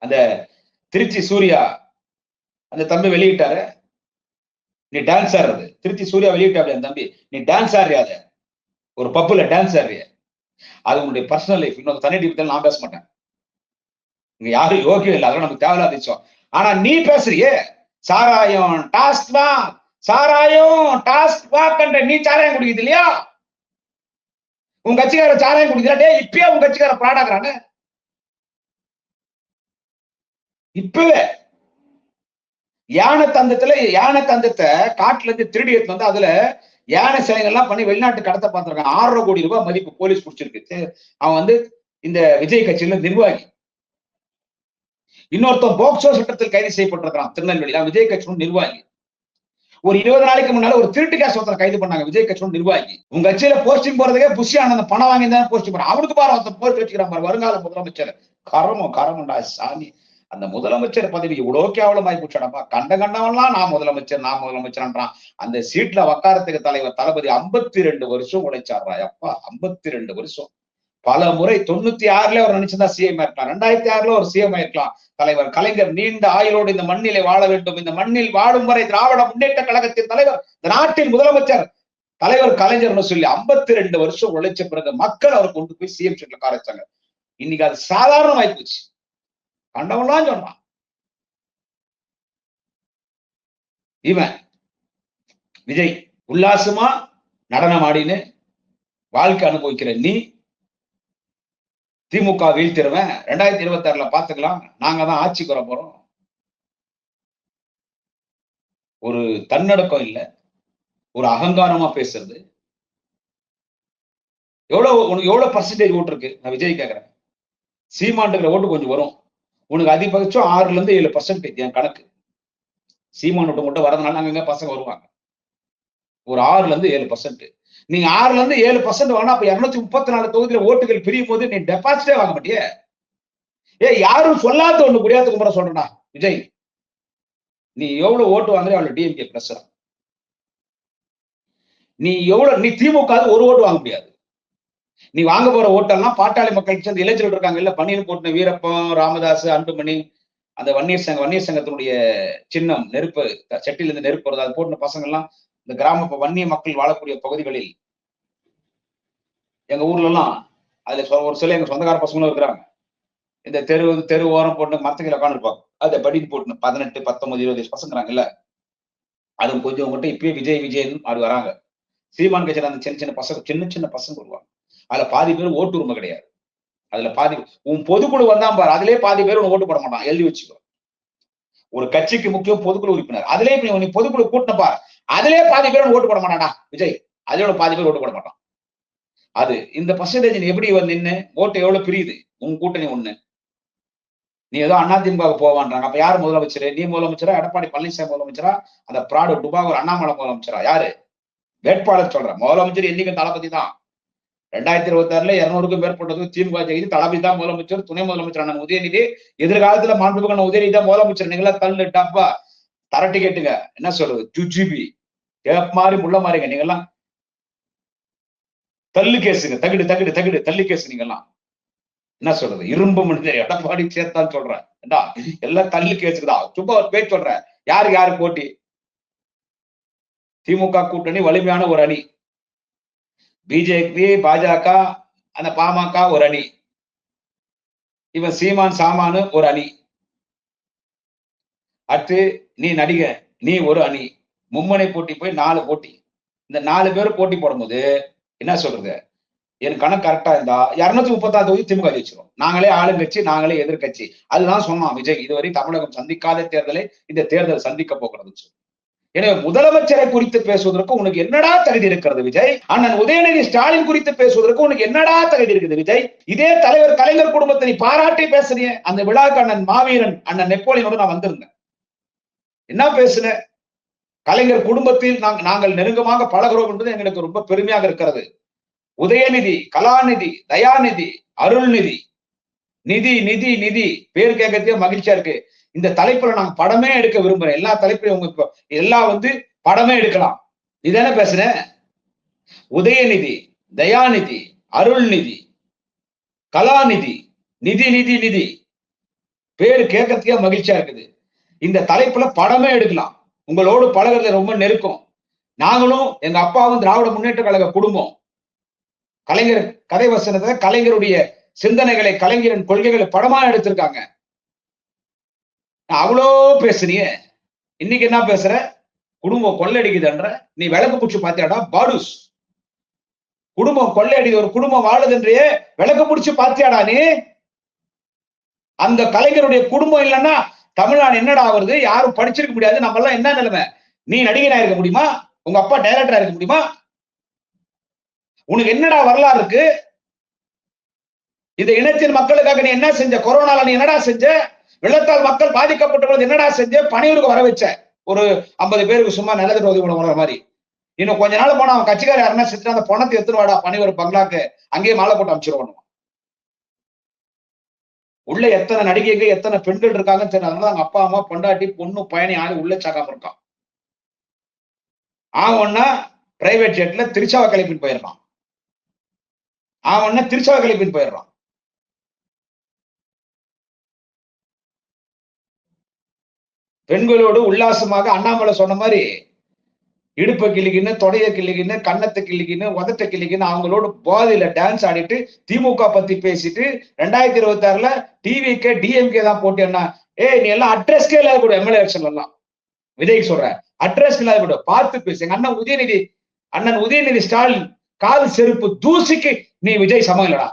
அந்த திருச்சி சூர்யா அந்த தம்பி வெளியிட்டாரு, நீ டான்ஸ் ஆடுறது. திருச்சி சூர்யா வெளியிட்டாரு அந்த தம்பி, நீ டான்ஸ் ஆடுறியாத ஒரு பப்புல டான்ஸ் ஆடுறிய, அது உன்னுடைய பர்சனல் லைஃப். இன்னொரு தனி பத்தி நான் பேச மாட்டேன், இங்க யாரும் யோகியம் இல்லை, அதெல்லாம் நமக்கு தேவையில்லாத விஷயம். ஆனா நீ பேசுறியே சாராயம் டாஸ்க் வாக், சாராயம் டாஸ்க் வாக், நீ சாராயம் குடிக்குது இல்லையா? உன் கட்சிக்கார சாராயம் குடிக்கிறா, இப்பயே உன் கட்சிக்கார பிராடாக்குறாங்க. இப்பவே யானை தந்தத்தை காட்டுல இருந்து திருடி எடுத்து வந்து அதுல யானை சிலைகள்லாம் பண்ணி வெளிநாட்டு கடத்த பார்த்திருக்கான். 6.5 கோடி ரூபாய் மதிப்பு போலீஸ் பிடிச்சிருக்கு. அவன் வந்து இந்த விஜய் கட்சியில நிர்வாகி. இன்னொருத்தன் போக்சோ சட்டத்தில் கைது செய்யப்பட்டிருக்கான் திருநெல்வேலி, விஜய் கட்சியோட நிர்வாகி. ஒரு 20 நாளைக்கு முன்னால ஒரு திருட்டு கேஸ் ஒருத்தர் கைது பண்ணாங்க, விஜய் கட்சியோட நிர்வாகி. உங்க கட்சியில போஸ்டிங் போறதுக்கே புஷி ஆனந்த் பணம் வாங்கி தான் போஸ்டிங் போறான். அவனுக்கு பாரு ஒருத்தர் போஸ்ட் வச்சுக்கிறான் பாரு, வருங்கால முதலமைச்சர். கரமண்டா சாமி. அந்த முதலமைச்சர் பதவி இவ்வளவு கேவலமாய் போச்சாடப்பா. கண்டவன்லாம் நான் முதலமைச்சர்ன்றான். அந்த சீட்ல உக்காரத்துக்கு தலைவர் தளபதி 52 வருஷம் உழைச்சாரா அப்பா. 52 வருஷம். பல முறை 96ல அவர் நினைச்சிருந்தா சிஎம் இருக்கலாம், 2006ல ஒரு சிஎம் இருக்கலாம். தலைவர் கலைஞர் நீண்ட ஆயுளோடு இந்த மண்ணிலே வாழ வேண்டும். இந்த மண்ணில் வாழும் வரை திராவிட முன்னேற்ற கழகத்தின் தலைவர், இந்த நாட்டின் முதலமைச்சர் தலைவர் கலைஞர்னு சொல்லி 52 வருஷம் உழைச்ச பிறகு மக்கள் அவர் கொண்டு போய் சிஎம் சீட்ல காரச்சாங்க. இன்னைக்கு அது சாதாரணமாயி போச்சு. கண்டவன்லாம் சொன்னான். இவன் விஜய் உல்லாசமா நடனம் ஆடின்னு வாழ்க்கை அனுபவிக்கிற நீ திமுக வீழ்த்திருவேன், 2026ல பாத்துக்கலாம், நாங்க தான் ஆட்சிக்கு வர போறோம். ஒரு தன்னடக்கம் இல்ல, ஒரு அகங்காரமா பேசுறது. உனக்கு எவ்வளவு பர்சன்டேஜ் ஓட்டு இருக்கு? நான் விஜய் கேக்குறேன். சீமான்ங்கிற ஓட்டு கொஞ்சம் வரும். உனக்கு அதிகபட்சம் 6ல இருந்து 7% என் கணக்கு. சீமான் ஓட்டு மட்டும் வரதுனால அங்கங்க பசங்க வருவாங்க. ஒரு 6ல இருந்து 7%. நீங்க 6ல இருந்து 7% வாங்கினா அப்ப 234 தொகுதியில ஓட்டுகள் பிரியும் போது நீ டெபாசிட்டே வாங்க மாட்டியே. யாரும் சொல்லாத ஒண்ணு குடியாத்து கும்பர சொல்றா விஜய், நீ எவ்வளவு ஓட்டு வாங்குற அவ்வளவு டிஎம்கே பிரஸ். நீ திமுக ஒரு ஓட்டு வாங்க முடியாது. நீ வாங்க போற ஓட்டெல்லாம் பாட்டாளி மக்கள் சேர்ந்து இளைஞர்கள் இருக்காங்க இல்ல, பன்னீர் போட்டு வீரப்பம், ராமதாஸ், அன்புமணி, அந்த வன்னியர் சங்கத்தினுடைய சின்னம் நெருப்பு, செட்டிலிருந்து நெருப்பு வருது, அது போட்டு பசங்க எல்லாம் இந்த கிராம வன்னிய மக்கள் வாழக்கூடிய பகுதிகளில் எங்க ஊர்ல எல்லாம் அதுல ஒரு சில எங்க சொந்தக்கார பசங்களும் இருக்கிறாங்க. இந்த தெரு ஓரம் போட்டு மரத்துக்கு உட்காந்துருப்பாங்க. அதை படிப்பு போட்டு 18, 19, 20 பசங்கிறாங்கல்ல, அது கொஞ்சம் மட்டும் இப்பயே விஜய் அது வராங்க. சீமான் கட்சியில அந்த சின்ன சின்ன பசங்க வருவாங்க. அதுல பாதி பேர் ஓட்டு உரிமை கிடையாது. அதுல பாதி உன் பொதுக்குழு வந்தான் பாரு, அதுலயே பாதி பேர் ஓட்டு போட மாட்டான். எழுதி வச்சுக்கோ. ஒரு கட்சிக்கு முக்கியம் பொதுக்குழு உறுப்பினர். அதுலயே நீ பொதுக்குழு கூட்டின பாரு, அதுலயே பாதி பேர் ஓட்டு போட மாட்டான்டா விஜய். அதோட பாதி பேர் ஓட்டு போட மாட்டான். அது இந்த பர்சன்டேஜ் எப்படி நின்னு ஓட்டு எவ்வளவு பிரியுது? உன் கூட்டணி ஒண்ணு. நீ ஏதோ அதிமுக போவான்றாங்க. அப்ப யார் முதலமைச்சர்? நீ முதலமைச்சரா, எடப்பாடி பழனிசாமி முதலமைச்சரா, அந்த பிராடு டுபாகூர் அண்ணாமலை முதலமைச்சரா? யாரு வேட்பாளர்? சொல்றேன், முதலமைச்சர் என்னைக்கும் தளபதி தான். 2026ல 200க்கும் மேற்பட்டது திமுக ஜெயிச்சு தளபதி தான் முதலமைச்சர். துணை முதலமைச்சர் அண்ணன் உதயநிதி, எதிர்காலத்துல மாண்புமிகு உதயநிதி தான் முதலமைச்சர். நீங்களா தள்ளு டப்பா தரட்டி கேட்டுங்க. என்ன சொல்றது? ஜுஜிபி கேப் மாதிரி முள்ள மாறிங்க நீங்கெல்லாம். தள்ளு கேசுங்க, தகுடு தகுடு தகுடு தள்ளு கேசு. நீங்கெல்லாம் என்ன சொல்றது? இரும்பு மனிதர் எடப்பாடி சேர்த்தான் சொல்றேன். எல்லாம் தள்ளு கேசுக்குதான். சும்மா ஒரு பேச்சு சொல்றேன். யாரு போட்டி? திமுக கூட்டணி வலிமையான ஒரு அணி, பிஜேபி, பாஜக, அந்த பாமக ஒரு அணி, இவன் சீமான் சாமானு ஒரு அணி, அடுத்து நீ நடிக, நீ ஒரு அணி. மும்முனை போட்டி போய் 4 போட்டி. இந்த 4 பேர் போட்டி போடும்போது என்ன சொல்றது? என் கணக்கு கரெக்டா இருந்தா 236 தொகுதி திமுக ஜெயிச்சிடும். நாங்களே ஆளுங்கட்சி, நாங்களே எதிர்கட்சி. அதுதான் சொன்னான் விஜய். இதுவரை தமிழகம் சந்திக்காத தேர்தலை இந்த தேர்தல் சந்திக்க போகிறது. எனவே முதலமைச்சரை குறித்து பேசுவதற்கு உனக்கு என்னடா தகுதி இருக்கிறது விஜய்? அண்ணன் உதயநிதி ஸ்டாலின் குறித்து பேசுவதற்கு உனக்கு என்னடா தகுதி இருக்குது விஜய்? இதே தலைவர் கலைஞர் குடும்பத்தை நீ பாராட்டி பேசுறீங்க. அந்த விழாக்கு அண்ணன் மாவீரன், அண்ணன் நெப்போலியனோடு நான் வந்திருந்தேன். என்ன பேசுன? கலைஞர் குடும்பத்தில் நாங்கள் நெருக்கமாக பழகிறோம் என்பது எங்களுக்கு ரொம்ப பெருமையாக இருக்கிறது. உதயநிதி, கலாநிதி, தயாநிதி, அருள்நிதி, நிதி நிதி நிதி பேர் கேட்கறதே மகிழ்ச்சியா இருக்கு. இந்த தலைப்புல நாங்க படமே எடுக்க விரும்புறேன். எல்லா தலைப்புலையும் உங்களுக்கு எல்லாம் படமே எடுக்கலாம். இதானே பேசுற? உதயநிதி, தயாநிதி, அருள்நிதி, கலாநிதி, நிதி நிதி நிதி பேர் கேட்கறதுக்கே மகிழ்ச்சியா இருக்குது. இந்த தலைப்புல படமே எடுக்கலாம். உங்களோடு பழகிறது ரொம்ப நெருக்கம். நாங்களும் எங்க அப்பாவும் திராவிட முன்னேற்ற கழக குடும்பம். கலைஞர் கதை வசனத்தை, கலைஞருடைய சிந்தனைகளை, கலைஞரின் கொள்கைகளை படமா எடுத்திருக்காங்க. அவ்வளோ பேசுனிய, இன்னைக்கு என்ன பேசுற? குடும்பம் கொள்ளடிக்குதுன்ற. நீ விளக்கு பூச்சி பாத்தியாடா? பாடுஸ் குடும்பம் கொள்ளையடி ஒரு குடும்பம் வாழுதுன்றே விளக்கு முடிச்சு பாத்தியாடா நீ? அந்த கலைஞருடைய குடும்பம் இல்லைன்னா தமிழ்நாடு என்னடா ஆகுறது? யாரும் படிச்சிருக்க முடியாது. நம்ம எல்லாம் என்ன நிலைமை? நீ நடிகனா இருக்க முடியுமா? உங்க அப்பா டைரக்டரா இருக்க முடியுமா? உனக்கு என்னடா வரலாறு இருக்கு? இந்த இனத்தின் மக்களுக்காக நீ என்ன செஞ்ச? கொரோனால நீ என்னடா செஞ்ச? வெள்ளத்தால் மக்கள் பாதிக்கப்பட்ட பொழுது என்னடா செஞ்ச? பணியூருக்கு வர வச்ச ஒரு 50 பேருக்கு சும்மா நிலத்தடி உதவி பண்ணுற மாதிரி. இன்னும் கொஞ்ச நாள் போனா அவன் கட்சிக்காரர் யாருன்னா செத்து அந்த பணத்தை எடுத்துன்னு வாடா பணியூர் பங்களாக்கு, அங்கேயே மாலை போட்டு அமைச்சிருவானு. உள்ள எத்தனை நடிகைகள் எத்தனை பெண்கள் இருக்காங்கன்னு தெரியல. அதனால அவங்க அப்பா அம்மா பொண்டாட்டி பொண்ணு பயணி யாரும் உள்ள சாக்காம இருக்கான். ஒன்னா பிரைவேட் ஜெட்ல திருச்சாவை கிளப்பின்னு போயிடறான். ஒன்னா திருச்சாவை கிளப்பின்னு போயிடுறான். பெண்களோடு உல்லாசமாக அண்ணாமலை சொன்ன மாதிரி இடுப்பை கிள்ளிக்கின்னு, தொடைய கிள்ளிக்கின்னு, கன்னத்தை கிள்ளிக்கின்னு, உதட்ட கிள்ளிக்கின்னு அவங்களோட போதையில டான்ஸ் ஆடிட்டு திமுக பத்தி பேசிட்டு 2026ல டிவிக்கே டிஎம்கே தான் போட்டேன்னா நீ எல்லாம் அட்ரஸ்கே இல்லாத கூட எம்எல்ஏ எலெக்ஷன் எல்லாம் விஜய் சொல்ற அட்ரஸ் இல்லாத கூட பார்த்து பேசு. எங்க அண்ணன் உதயநிதி ஸ்டாலின் கால் செருப்பு தூசிக்கு நீ விஜய் சமம் இல்லடா.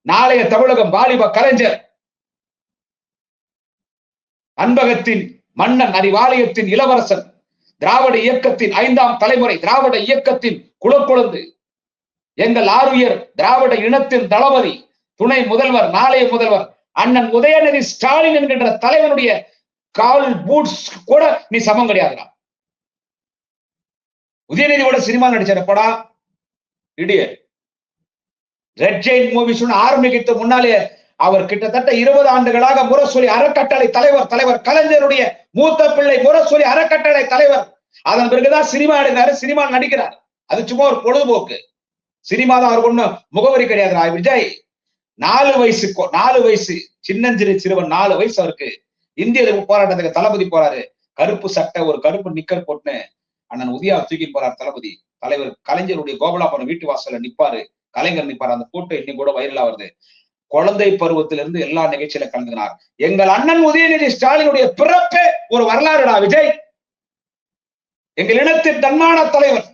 நாளைய தமிழகம் வாலிப கலைஞர் அன்பகத்தின் மன்னன் அறிவாலயத்தின் இளவரசன் திராவிட இயக்கத்தின் 5ஆம் தலைமுறை திராவிட இயக்கத்தின் குலக்குழந்து எங்கள் ஆருயர் திராவிட இனத்தின் தளபதி துணை முதல்வர் நாளைய முதல்வர் அண்ணன் உதயநிதி ஸ்டாலின் என்கின்ற தலைவனுடைய கால் பூட்ஸ் கூட நீ சமம் கிடையாதுடா. உதயநிதியோட சினிமா நடிச்சார படா இடியட். ரெட் ஜெயின் மூவிஸ் ஆரம்பிக்க முன்னாலே அவர் கிட்டத்தட்ட 20 ஆண்டுகளாக முரசொலி அறக்கட்டளை தலைவர் கலைஞருடைய மூத்த பிள்ளை முரசொலி அறக்கட்டளை தலைவர். அதன் பிறகுதான் சினிமா எடுக்கிறாரு, சினிமா நடிக்கிறார். அது சும்மா ஒரு பொழுதுபோக்கு. சினிமா தான் அவருக்கு ஒண்ணு முகவரி கிடையாது. விஜய் 4 வயசு சின்னஞ்சிறு சிறுவன் 4 வயசு அவருக்கு இந்திய எதிர்ப்பு போராட்டத்துக்கு தளபதி போறாரு. கருப்பு சட்டை ஒரு கருப்பு நிக்கர் போட்டு அண்ணன் உதயா தூக்கி போறார் தளபதி. தலைவர் கலைஞருடைய கோகுலாபுரம் வீட்டு வாசல்ல நிப்பாரு, கலைஞர் நிப்பாரு. அந்த போட்டோ இன்னும் கூட வைரலா வருது. குழந்தை பருவத்திலிருந்து எல்லா நிகழ்ச்சியில கலந்துனார். எங்கள் அண்ணன் உதயநிதி ஸ்டாலினுடைய பிறப்பே ஒரு வரலாறுடா விஜய். எங்கள் இனத்தின் தன்மான தலைவன்,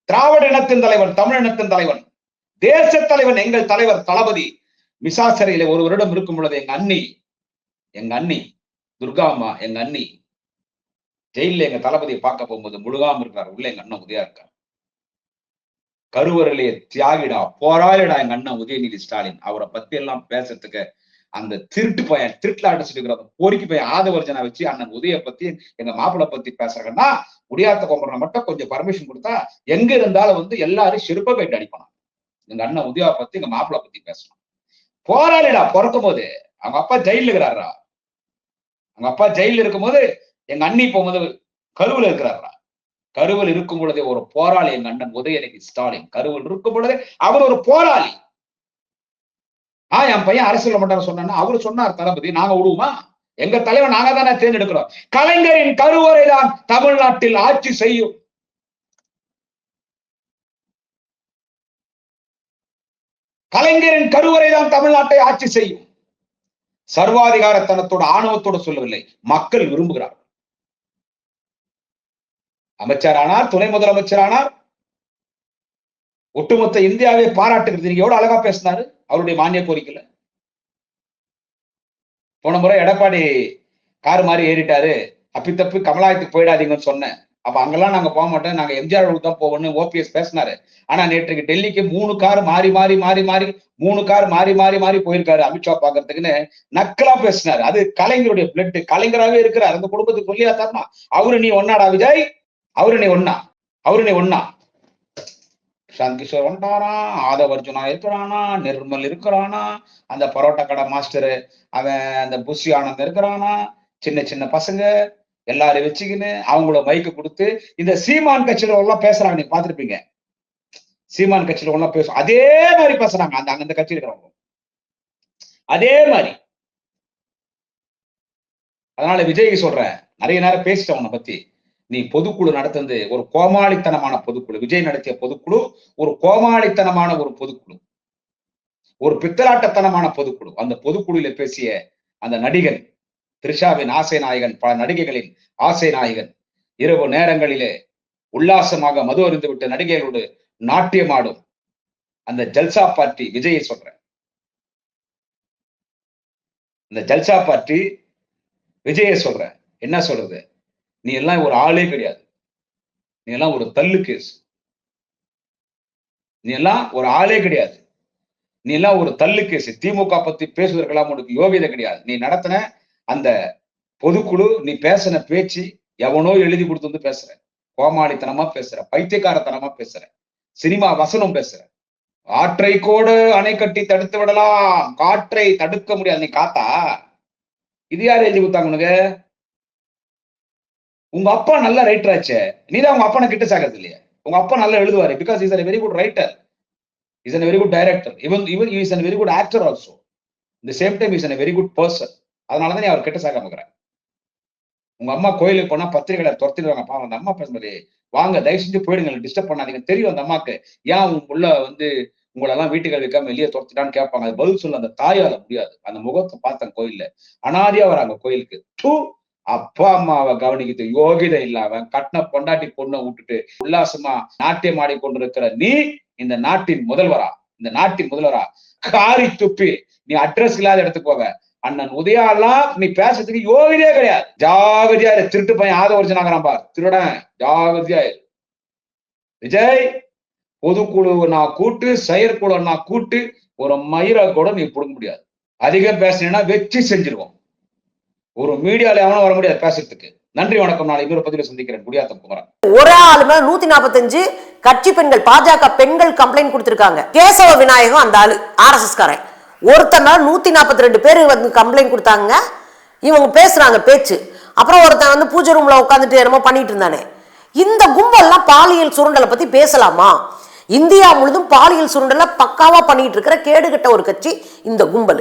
திராவிட இனத்தின் தலைவன், தமிழ் இனத்தின் தலைவன், தேச தலைவன், எங்கள் தலைவர் தளபதி மிசா சிறையில ஒரு வருடம் இருக்கும் பொழுது எங்க அண்ணி துர்கா அம்மா, எங்க அண்ணி ஜெயில எங்க தளபதியை பார்க்க போகும்போது முழுகாம இருக்கிறார். உள்ள எங்க அண்ணன் உதயா இருக்கார். கருவறையிலே தியாகிடா போராளிடா எங்க அண்ணன் உதயநிதி ஸ்டாலின். அவரை பத்தி எல்லாம் பேசுறதுக்கு அந்த திருட்டு பையன் திருட்டுல அடிச்சுட்டு இருக்கிற பொறுக்கி பையன் ஆதவர்ஜனா வச்சு அண்ணன் உதய பத்தி எங்க மாப்பிள்ளை பத்தி பேசுறாங்கன்னா முடியாத கொம்பரை மட்டும் கொஞ்சம் பர்மிஷன் கொடுத்தா எங்க இருந்தாலும் எல்லாரும் செருப்ப போயிட்டு அடிப்பான். எங்க அண்ணன் உதயா பத்தி எங்க மாப்பிள்ளை பத்தி பேசணும். போராளிடா பிறக்கும் போது அவங்க அப்பா ஜெயில இருக்கிறாரா. அவங்க அப்பா ஜெயில இருக்கும் போது எங்க அண்ணி போகும்போது கருவில் இருக்கிறாரா. கருவில் இருக்கும் பொழுதே ஒரு போராளி எங்க அண்ணன் உதயநிதி ஸ்டாலின். கருவில் இருக்கும் பொழுதே அவர் ஒரு போராளி. என் பையன் அரசியல் மாட்டார் சொன்னா அவரு சொன்னார் தளபதி, நாங்க விடுவோமா? எங்க தலைவர் நாங்க தானே தேர்ந்தெடுக்கிறோம். கலைஞரின் கருவறை தான் தமிழ்நாட்டில் ஆட்சி செய்யும். கலைஞரின் கருவறை தான் தமிழ்நாட்டை ஆட்சி செய்யும். சர்வாதிகாரத்தனத்தோட ஆணவத்தோட சொல்லவில்லை, மக்கள் விரும்புகிறார். அமைச்சரானார், துணை முதலமைச்சரானார், ஒட்டுமொத்த இந்தியாவே பாராட்டுகிறது. நீங்க எவ்வளவு அழகா பேசினாரு அவருடைய மானிய கோரிக்கையில. போன முறை எடப்பாடி கார் மாதிரி ஏறிட்டாரு, தப்பி கமலாயத்துக்கு போயிடாதீங்கன்னு சொன்னேன். அப்ப அங்கெல்லாம் நாங்க போக மாட்டோம், நாங்க எம்ஜிஆர் தான் போவோம்னு ஓபிஎஸ் பேசினாரு. ஆனா நேற்றுக்கு டெல்லிக்கு 3 கார் மாறி 3 கார் மாறி போயிருக்காரு அமித்ஷா பாக்குறதுக்குன்னு நக்கலா பேசினாரு. அது கலைஞருடைய பிளட், கலைஞராகவே இருக்கிறார். அந்த குடும்பத்துக்கு சொல்லியா தரணும். அவரு நீ ஒன்னாடா விஜய், அவரு நீ ஒன்னா பிரசாந்த் கிஷோர் வந்துட்டானா, ஆதவர்ஜுனா இருக்கிறானா, நிர்மல் இருக்கிறானா, அந்த பரோட்டா கடை மாஸ்டர் அவன் அந்த புஷி ஆனந்த் இருக்கிறானா, சின்ன பசங்க எல்லாரும் வச்சுக்கின்னு அவங்கள மைக்கு கொடுத்து இந்த சீமான் கட்சியில எல்லாம் பேசுறாங்க. நீங்க பாத்துருப்பீங்க, சீமான் கட்சியில எல்லாம் பேசும் அதே மாதிரி பேசுறாங்க அந்த கட்சியில் இருக்கிறவங்க அதே மாதிரி. அதனால விஜய்க்கு சொல்றேன், நிறைய நேரம் பேசிட்டேன் உன்னை பத்தி. நீ பொதுக்குழு நடத்துறது ஒரு கோமாளித்தனமான பொதுக்குழு. விஜய் நடத்திய பொதுக்குழு ஒரு கோமாளித்தனமான ஒரு பொதுக்குழு, ஒரு பித்தலாட்டத்தனமான பொதுக்குழு. அந்த பொதுக்குழுல பேசிய அந்த நடிகன் த்ரிஷாவின் ஆசை நாயகன், பல நடிகைகளின் ஆசை நாயகன், இரவு நேரங்களிலே உல்லாசமாக மது அருந்து விட்டு நடிகைகளோடு நாட்டியமாடும் அந்த ஜல்சா பார்ட்டி விஜயை சொல்றேன். இந்த ஜல்சா பார்ட்டி விஜயை சொல்றேன். என்ன சொல்றது? நீ எல்லாம் ஒரு ஆளே கிடையாது. நீ எல்லாம் ஒரு தள்ளு கேஸ். நீ எல்லாம் ஒரு ஆளே கிடையாது. நீ எல்லாம் ஒரு தள்ளு கேஸ். திமுக பத்தி பேசுவதற்கெல்லாம் உனக்கு யோகியதை கிடையாது. நீ நடத்தின அந்த பொதுக்குழு, நீ பேசின பேச்சு எவனோ எழுதி கொடுத்து வந்து பேசுற. கோமாளித்தனமா பேசுற. பைத்தியக்காரத்தனமா பேசுற. சினிமா வசனம் பேசுற. ஆற்றை கோடு அணை கட்டி தடுத்து விடலாம், காற்றை தடுக்க முடியாது. நீ காத்தா? இது யார் எழுதி கொடுத்தாங்க உனக்கு? உங்க அப்பா நல்ல ரைட்டர் ஆச்சே. நீதான் உங்க அப்பனை கிட்ட சாகிறது இல்லையா? உங்க அப்பா நல்லா எழுதுவாரு. Because is a very good writer. Is a very good director. even he is a very good actor also. இந்த same time is a very good person. அதனாலதான் நீ அவர் கிட்ட சாக்காம இருக்கிற. உங்க அம்மா கோயிலுக்கு போனா பத்திரிகையாளர் துரத்திடுவாங்க. பாவம் அந்த அம்மா பேசும்போது, வாங்க தயவு செஞ்சு போயிடுங்க, டிஸ்டர்ப் பண்ணாதீங்க. தெரியும் அந்த அம்மாக்கு ஏன் உங்க உள்ள வந்து உங்களெல்லாம் வீட்டுக்கு வைக்காம வெளியே துரத்திட்டான்னு கேட்பாங்க. அது பதில் சொல்ல அந்த தாயால முடியாது. அந்த முகத்தை பார்த்தேன் கோயில்ல. அனாதையா வராங்க கோயிலுக்கு. அப்பா அம்மாவை கவனிக்கிறது யோகிதை இல்லாம கட்டின பொண்டாட்டி பொண்ணை விட்டுட்டு உல்லாசமா நாட்டியம் ஆடி கொண்டிருக்கிற நீ இந்த நாட்டின் முதல்வரா காரி துப்பி நீ அட்ரஸ் இல்லாத இடத்துக்கு போவ. அண்ணன் உதயாலாம் நீ பேசுறதுக்கு யோகிதே கிடையாது. ஜாகிரதையா திருட்டு பையன் ஆதவர்ஜனாங்கிறான் பார், திருடன் ஜாகிரதையா. விஜய், பொதுக்குழு நான் கூட்டு, செயற்குழு நான் கூட்டு, ஒரு மயிரை கூட நீ புடுங்க முடியாது. அதிகம் பேசினா வெற்றி செஞ்சிருவோம். ஒரு மீடியால எவனும் வர முடியாது பேசுறதுக்கு. நன்றி, வணக்கம். நாளை இன்னொரு பதிவில் சந்திக்கிறேன். குடியாத்தம் குமரன். ஒரு ஆளு மேல 145 கட்சி பெண்கள், பாஜக பெண்கள் கம்ப்ளைண்ட் கொடுத்திருக்காங்க. கேசவ விநாயகம் அந்த ஆளு ஆர்எஸ்எஸ் காரன். ஒருத்தர் மேல 142 பேர் வந்து கம்ப்ளைண்ட் கொடுத்தாங்க. இவங்க பேசுறாங்க பேச்சு. அப்புறம் ஒருத்தன் வந்து பூஜை ரூம்ல உட்காந்துட்டு என்னமோ பண்ணிட்டு இருந்தானே. இந்த கும்பல்லாம் பாலியல் சுரண்டலை பத்தி பேசலாமா? இந்தியா முழுதும் பாலியல் சுரண்டலை பக்காவா பண்ணிட்டு இருக்கிற கேடுகட்ட ஒரு கட்சி இந்த கும்பல்.